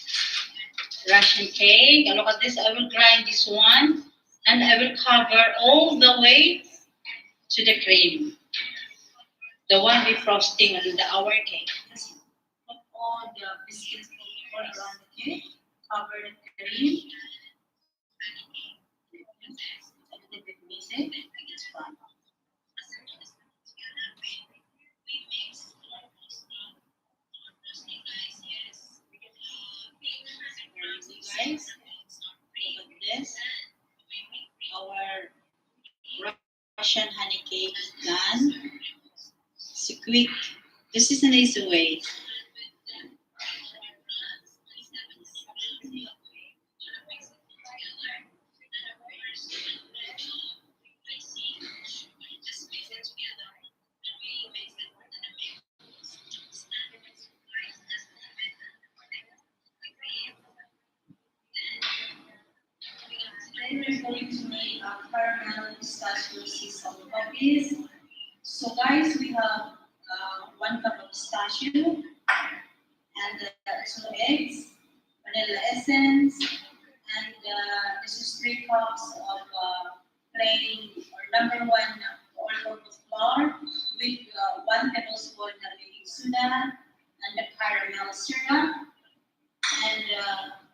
Russian cake. And look at this. I will grind this one and I will cover all the way to the cream. The one we frosting on the our cake. Just put all the biscuits all around the cake. Cover the cream. A little bit messy. It's fun. Guys, look at this. Our Russian honey cake is done. It's quick. This is an easy way. Then we're going to make a caramel pistachio sesame cookies. So guys, we have 1 cup of pistachio and 2 eggs, vanilla essence, and this is 3 cups of plain or number 1 all-purpose flour with 1 tablespoon of baking soda and the caramel syrup and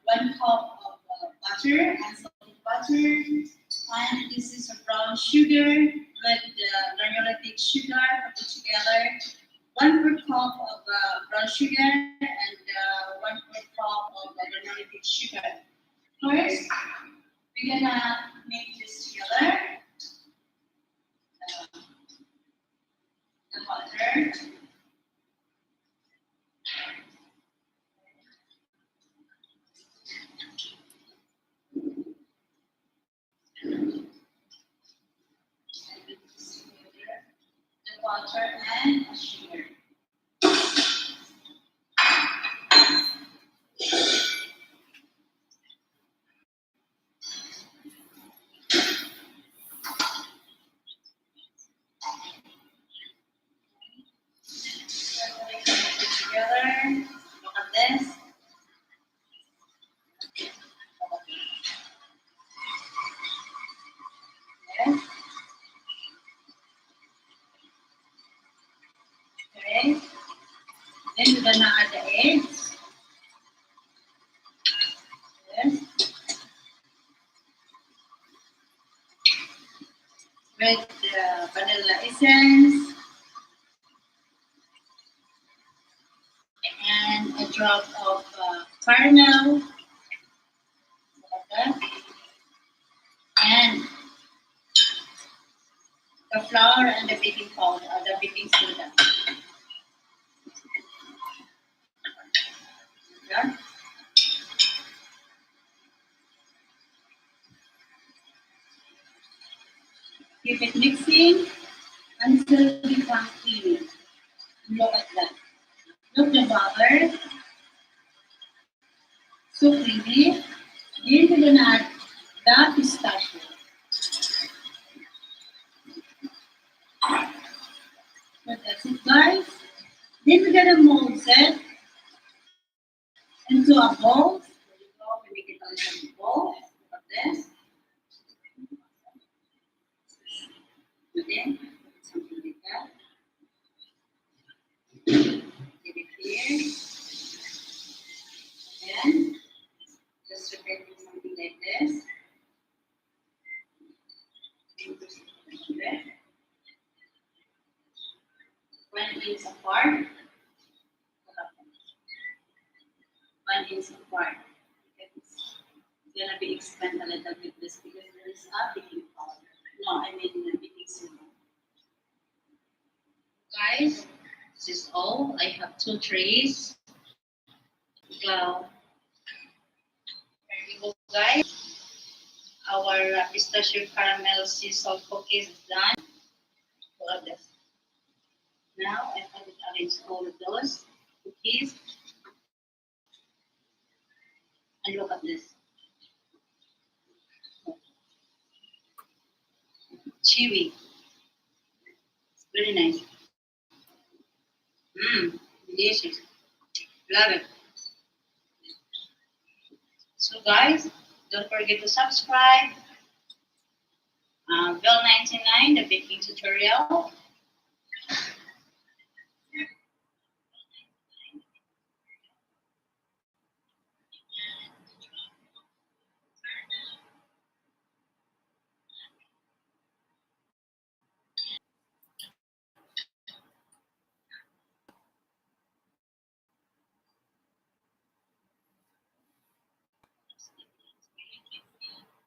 1 cup of butter, unsalted butter, and this is a brown sugar with granulated sugar put together, 1/4 cup of brown sugar and 1/4 cup of granulated sugar. First, we're gonna make this together. The butter. The butter and sugar. Together. Look at this. Yes. Okay. Then we're gonna add the eggs. Yes. With the vanilla essence and a drop of caramel. Like that. And the flour and the baking powder, the baking soda. Yeah. Keep it mixing until it becomes creamy. Look at that. Look the butter. So creamy. Then we're gonna add the pistachio. So that's it, guys. Then we're gonna mold it into a bowl. There you go. We make it a little bowl. Look at this. And then something like that. Get it here. Then just repeat something like this. Okay. 1 inch apart. 1 inch apart. It's gonna be expand a little bit this because there is a baking powder. No, I mean the baking soda. Guys, this is all. I have 2 trays. Wow. There you go, guys. Our pistachio caramel sea salt cookies is done. Look at this. Now I have it arranged all of those cookies. And look at this. Chewy. It's very nice. Mmm, delicious. Love it. So guys, don't forget to subscribe. Bell99, the baking tutorial.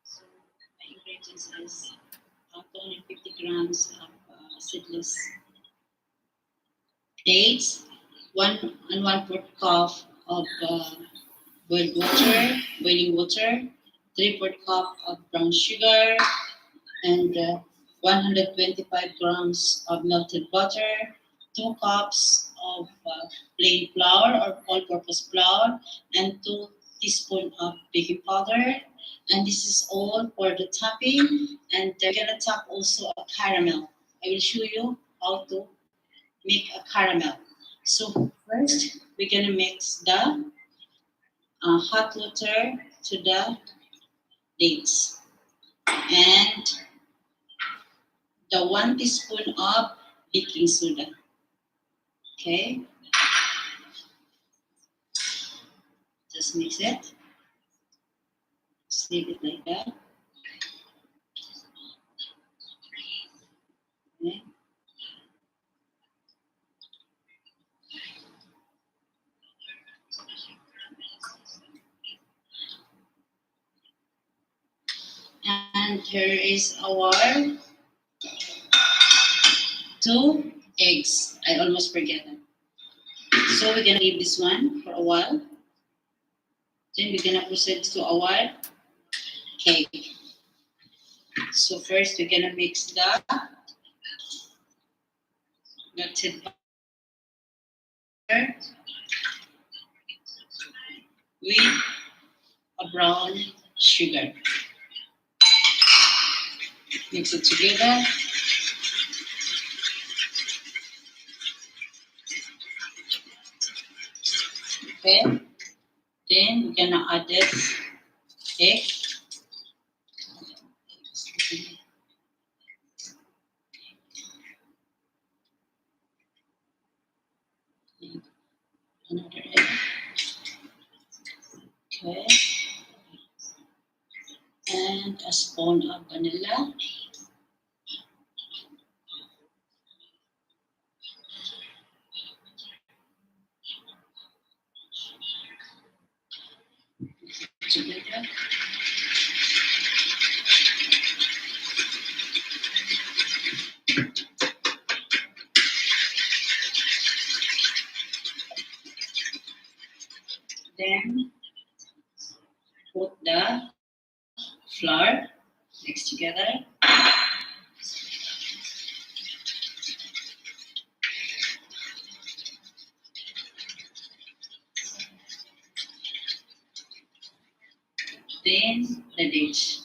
So my ingredients is 250 grams of seedless dates, 1 4 cup of boiling water, 3/4 cup of brown sugar, and 125 grams of melted butter, 2 cups of plain flour or all-purpose flour, and 2 teaspoons of baking powder. And this is all for the topping. And we're gonna top also a caramel. I will show you how to make a caramel. So first, we're gonna mix the hot water to the dates and the 1 teaspoon of baking soda. Okay, just mix it. Just leave it like that. Okay. And here is our 2 eggs. I almost forget them. So we're gonna leave this one for a while. Then we're gonna proceed to our cake. So first we're gonna mix the melted butter with a brown sugar. Mix it together. Okay. Then we're gonna add this egg. Another egg. Okay. And a spoon of vanilla. Together. Then put the flour mixed together. then the dish.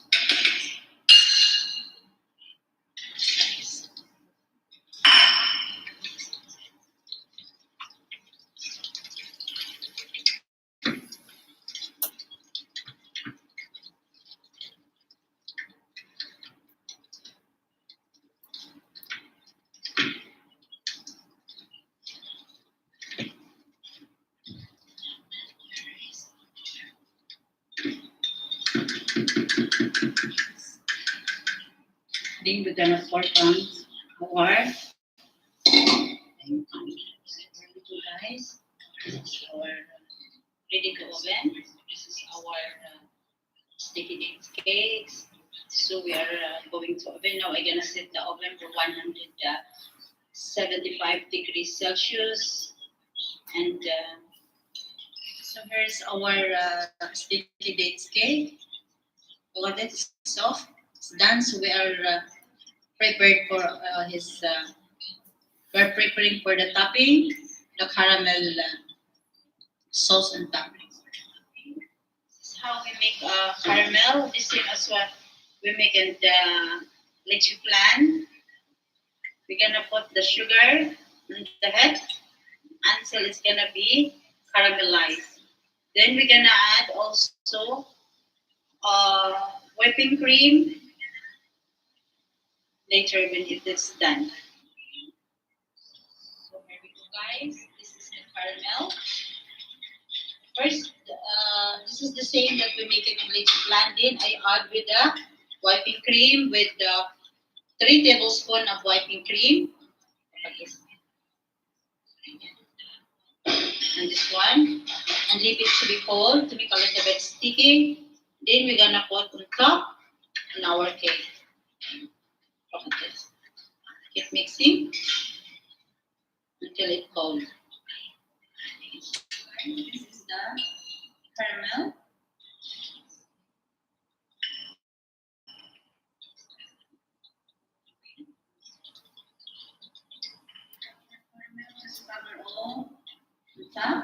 Then we're gonna pour on more. Guys, this is our ready to oven. This is our sticky dates cakes. So we are going to oven now. I'm gonna set the oven for 175 degrees Celsius. And so here's our sticky dates cake. All of it is soft. It's done. So we are prepared for we're preparing for the topping, the caramel sauce and topping. This is how we make caramel. The same as what we make in the leche flan. We're gonna put the sugar in the head until it's gonna be caramelized. Then we're gonna add also whipping cream later when it is done. So here we go, guys. This is the caramel. First, this is the same that we make in leche flan. Then I add with the whipping cream with the 3 tablespoons of whipping cream. And this one. And leave it to be cold to make a little bit sticky. Then we're gonna put on top in our cake. Look at this. Keep mixing until it's cold. This is the caramel. Just cover all the top.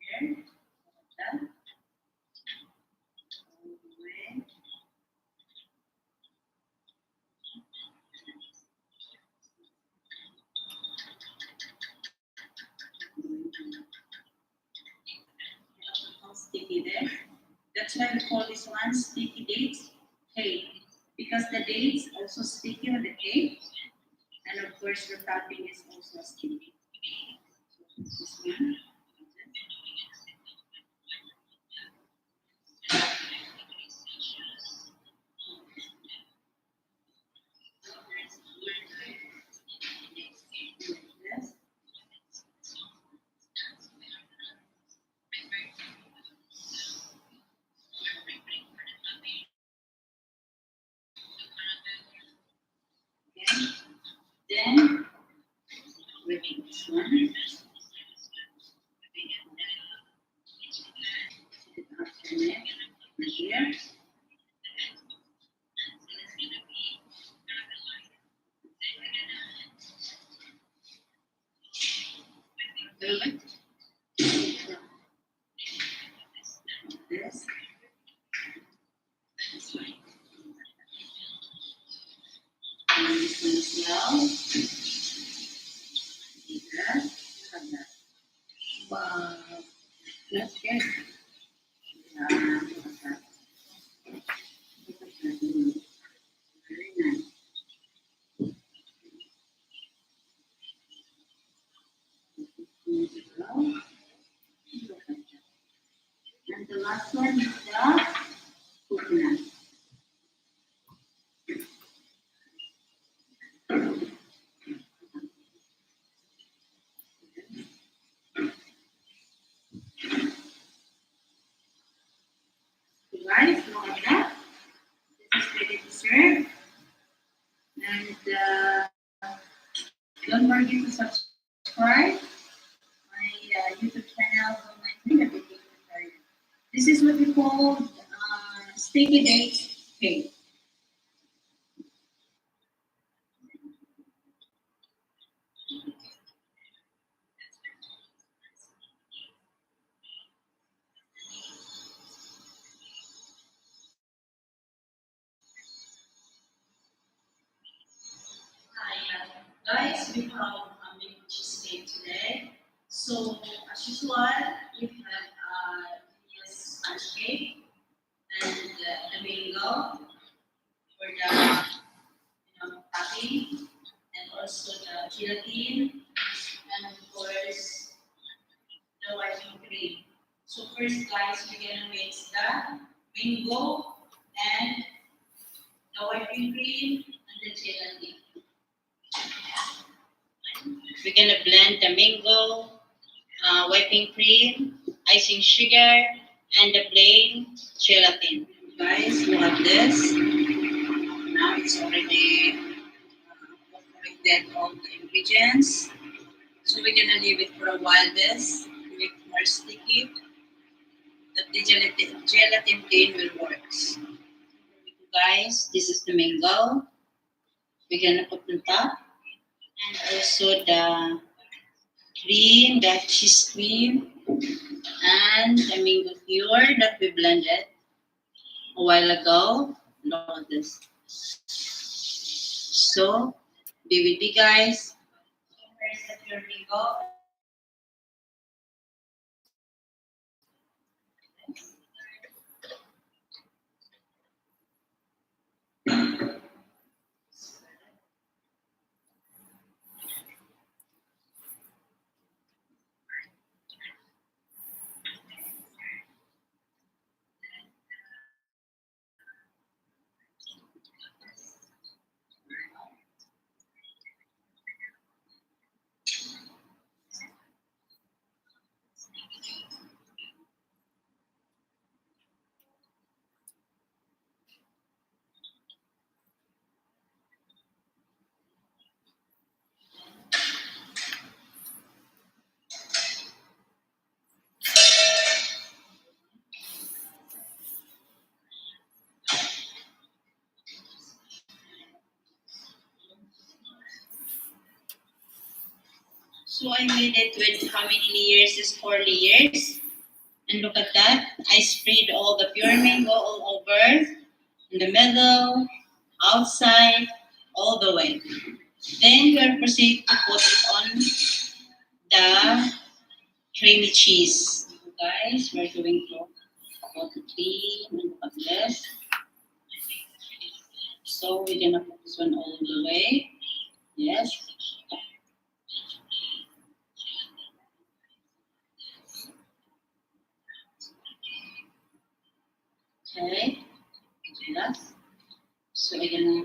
Here, like that. All the way. How sticky this. That's why we call this one sticky dates cake. Because the dates also sticky on the cake. And of course the topping is also sticky. So this one. Yes. Okay. Then we make this one. After that, here. Little bit. This. This one. And this one as well. Like that. Like that. Wow. That's good. Yeah, look at that. Look at that. Very nice. Well, look at that. And the last one is the coconut. So guys, look at that. This is ready to serve. And don't forget to subscribe my YouTube channel. This is what we call sticky date cake. we have a mango cheesecake today. So, as usual, we have yes, sponge cake and the mango for the topping, and also the gelatin, and of course the whipping cream. So first, guys, we're gonna mix the mango and the whipping cream and the gelatin. We're gonna blend the mango, whipping cream, icing sugar, and the plain gelatin. Guys, we have this. Now it's already collected all the ingredients. So we're gonna leave it for a while this to make it more sticky. That the gelatin plain will work. Guys, this is the mango. We're gonna put on top. And also the cream, the cheese cream, and the mango cure that we blended a while ago. Look at this. So, be with me, guys. Where's the pure mango? So I made it with how many layers is 4 layers. And look at that. I sprayed all the pure mango all over, in the middle, outside, all the way. Then we will proceed to put it on the creamy cheese. So guys, we're going to put the cream and look at this. So we're gonna put this one all the way. Yes. Okay. Yes. So we're gonna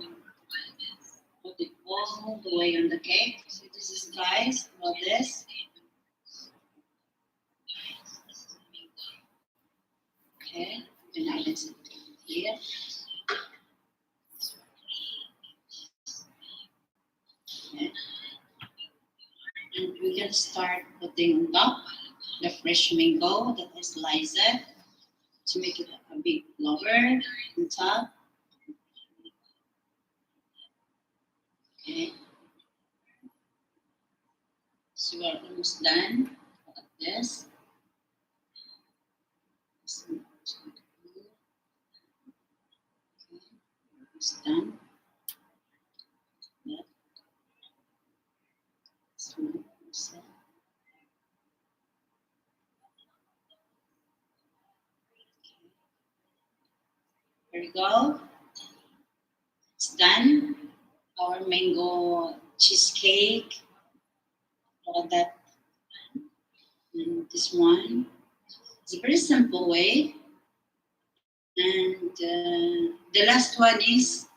put it all the way on the cake. So this is guys about this. Okay. And now let's put it here. Okay. And we can start putting on top the fresh mango that I sliced it to make it a bit lower on top. Okay. So we're almost done. Look at this. Almost done. Yeah. This one also. Here we go. It's done. Our mango cheesecake. Look at that. And this one. It's a very simple way. And the last one is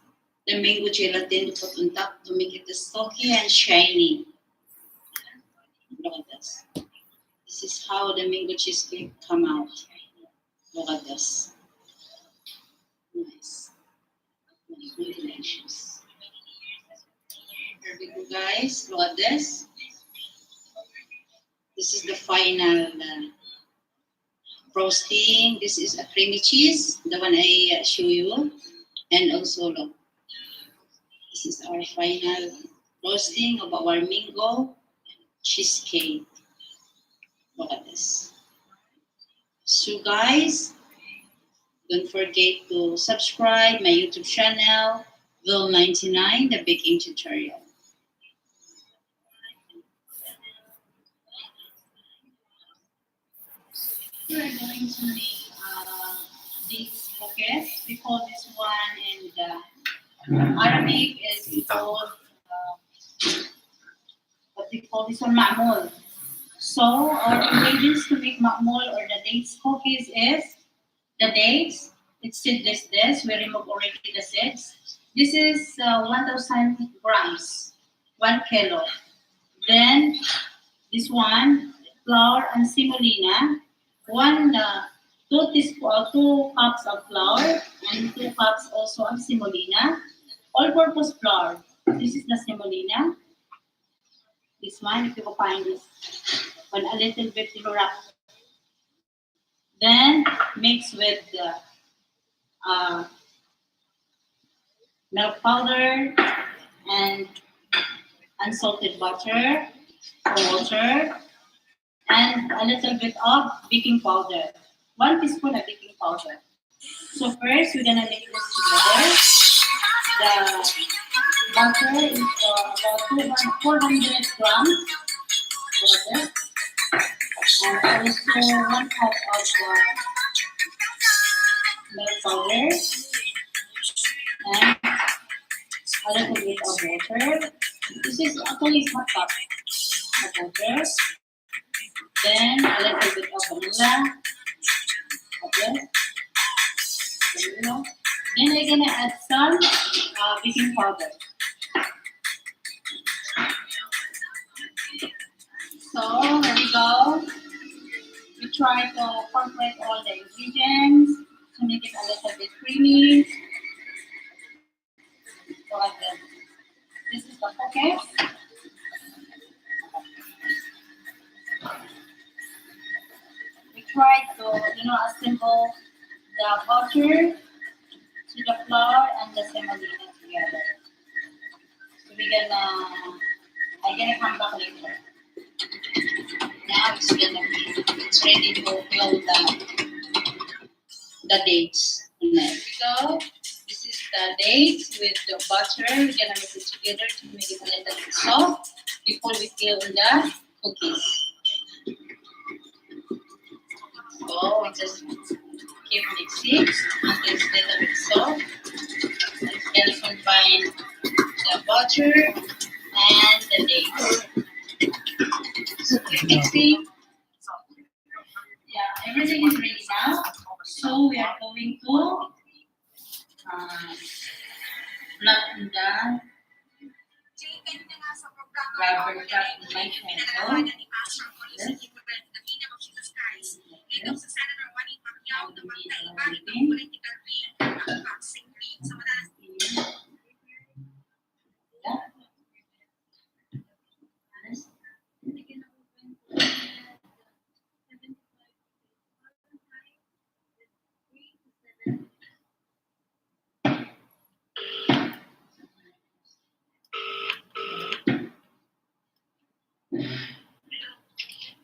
the mango gelatin put on top to make it silky and shiny. Look at this. This is how the mango cheesecake come out. Look at this. Nice. Delicious. Here we go, guys. Look at this. This is the final frosting. This is a creamy cheese, the one I show you. And also, look, this is our final roasting of our mango cheesecake. Look at this. So guys, don't forget to subscribe my YouTube channel, Will99, the baking tutorial. We are going to make dates cookies. We call this one in the Arabic is called what they call this one ma'mul. So our ingredients to make ma'mul or the dates cookies is the dates. It's seedless. This we remove already the seeds. This is 1,000 grams, 1 kilo. Then this one flour and semolina, two cups of flour and 2 cups also of semolina, all-purpose flour. This is the semolina. This one, if you will find this one a little bit wrap. Then mix with the milk powder and unsalted butter, water, and a little bit of baking powder. 1 teaspoon of baking powder. So first, we're gonna mix this together. The butter is about 400 grams water, and also 1 cup of milk powder and a little bit of water. This is actually 1 cup of water. Then a little bit of vanilla. Okay. Vanilla. Then we're gonna add some baking powder. So here we go. We try to incorporate all the ingredients to make it a little bit creamy. So like this. This is the cookies. We try to, assemble the butter to the flour and the semolina together. So I'm gonna come back later. Now it's ready to fill the dates. There we go. This is the dates with the butter. We're gonna mix it together to make it a little bit soft before we fill in the cookies. So we just keep mixing until it's a little bit soft. Then combine the butter and the dates. So keep mixing. Yeah, everything is ready now. So we are going to plug in the rubber trap in my pencil. Yes. Yes.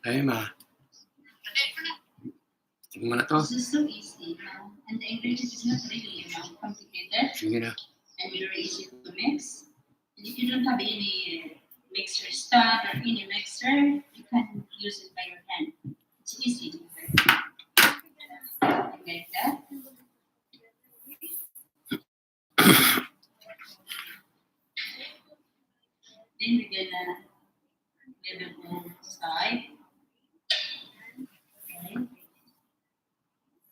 Ay, tingnan mo na to. This is so easy, and the ingredients is not really, complicated, Sige na. and very easy to mix. And if you don't have any mixer stand or any mixer, you can use it by your hand. It's easy. Like that. Then we're gonna leave it on the side. Okay.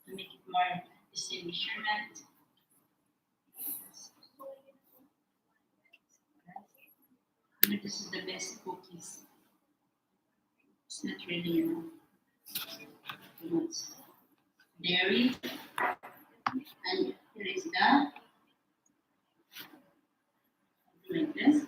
To make it more the same measurement. And this is the best cookies. It's not really, too much dairy. And here is the like this.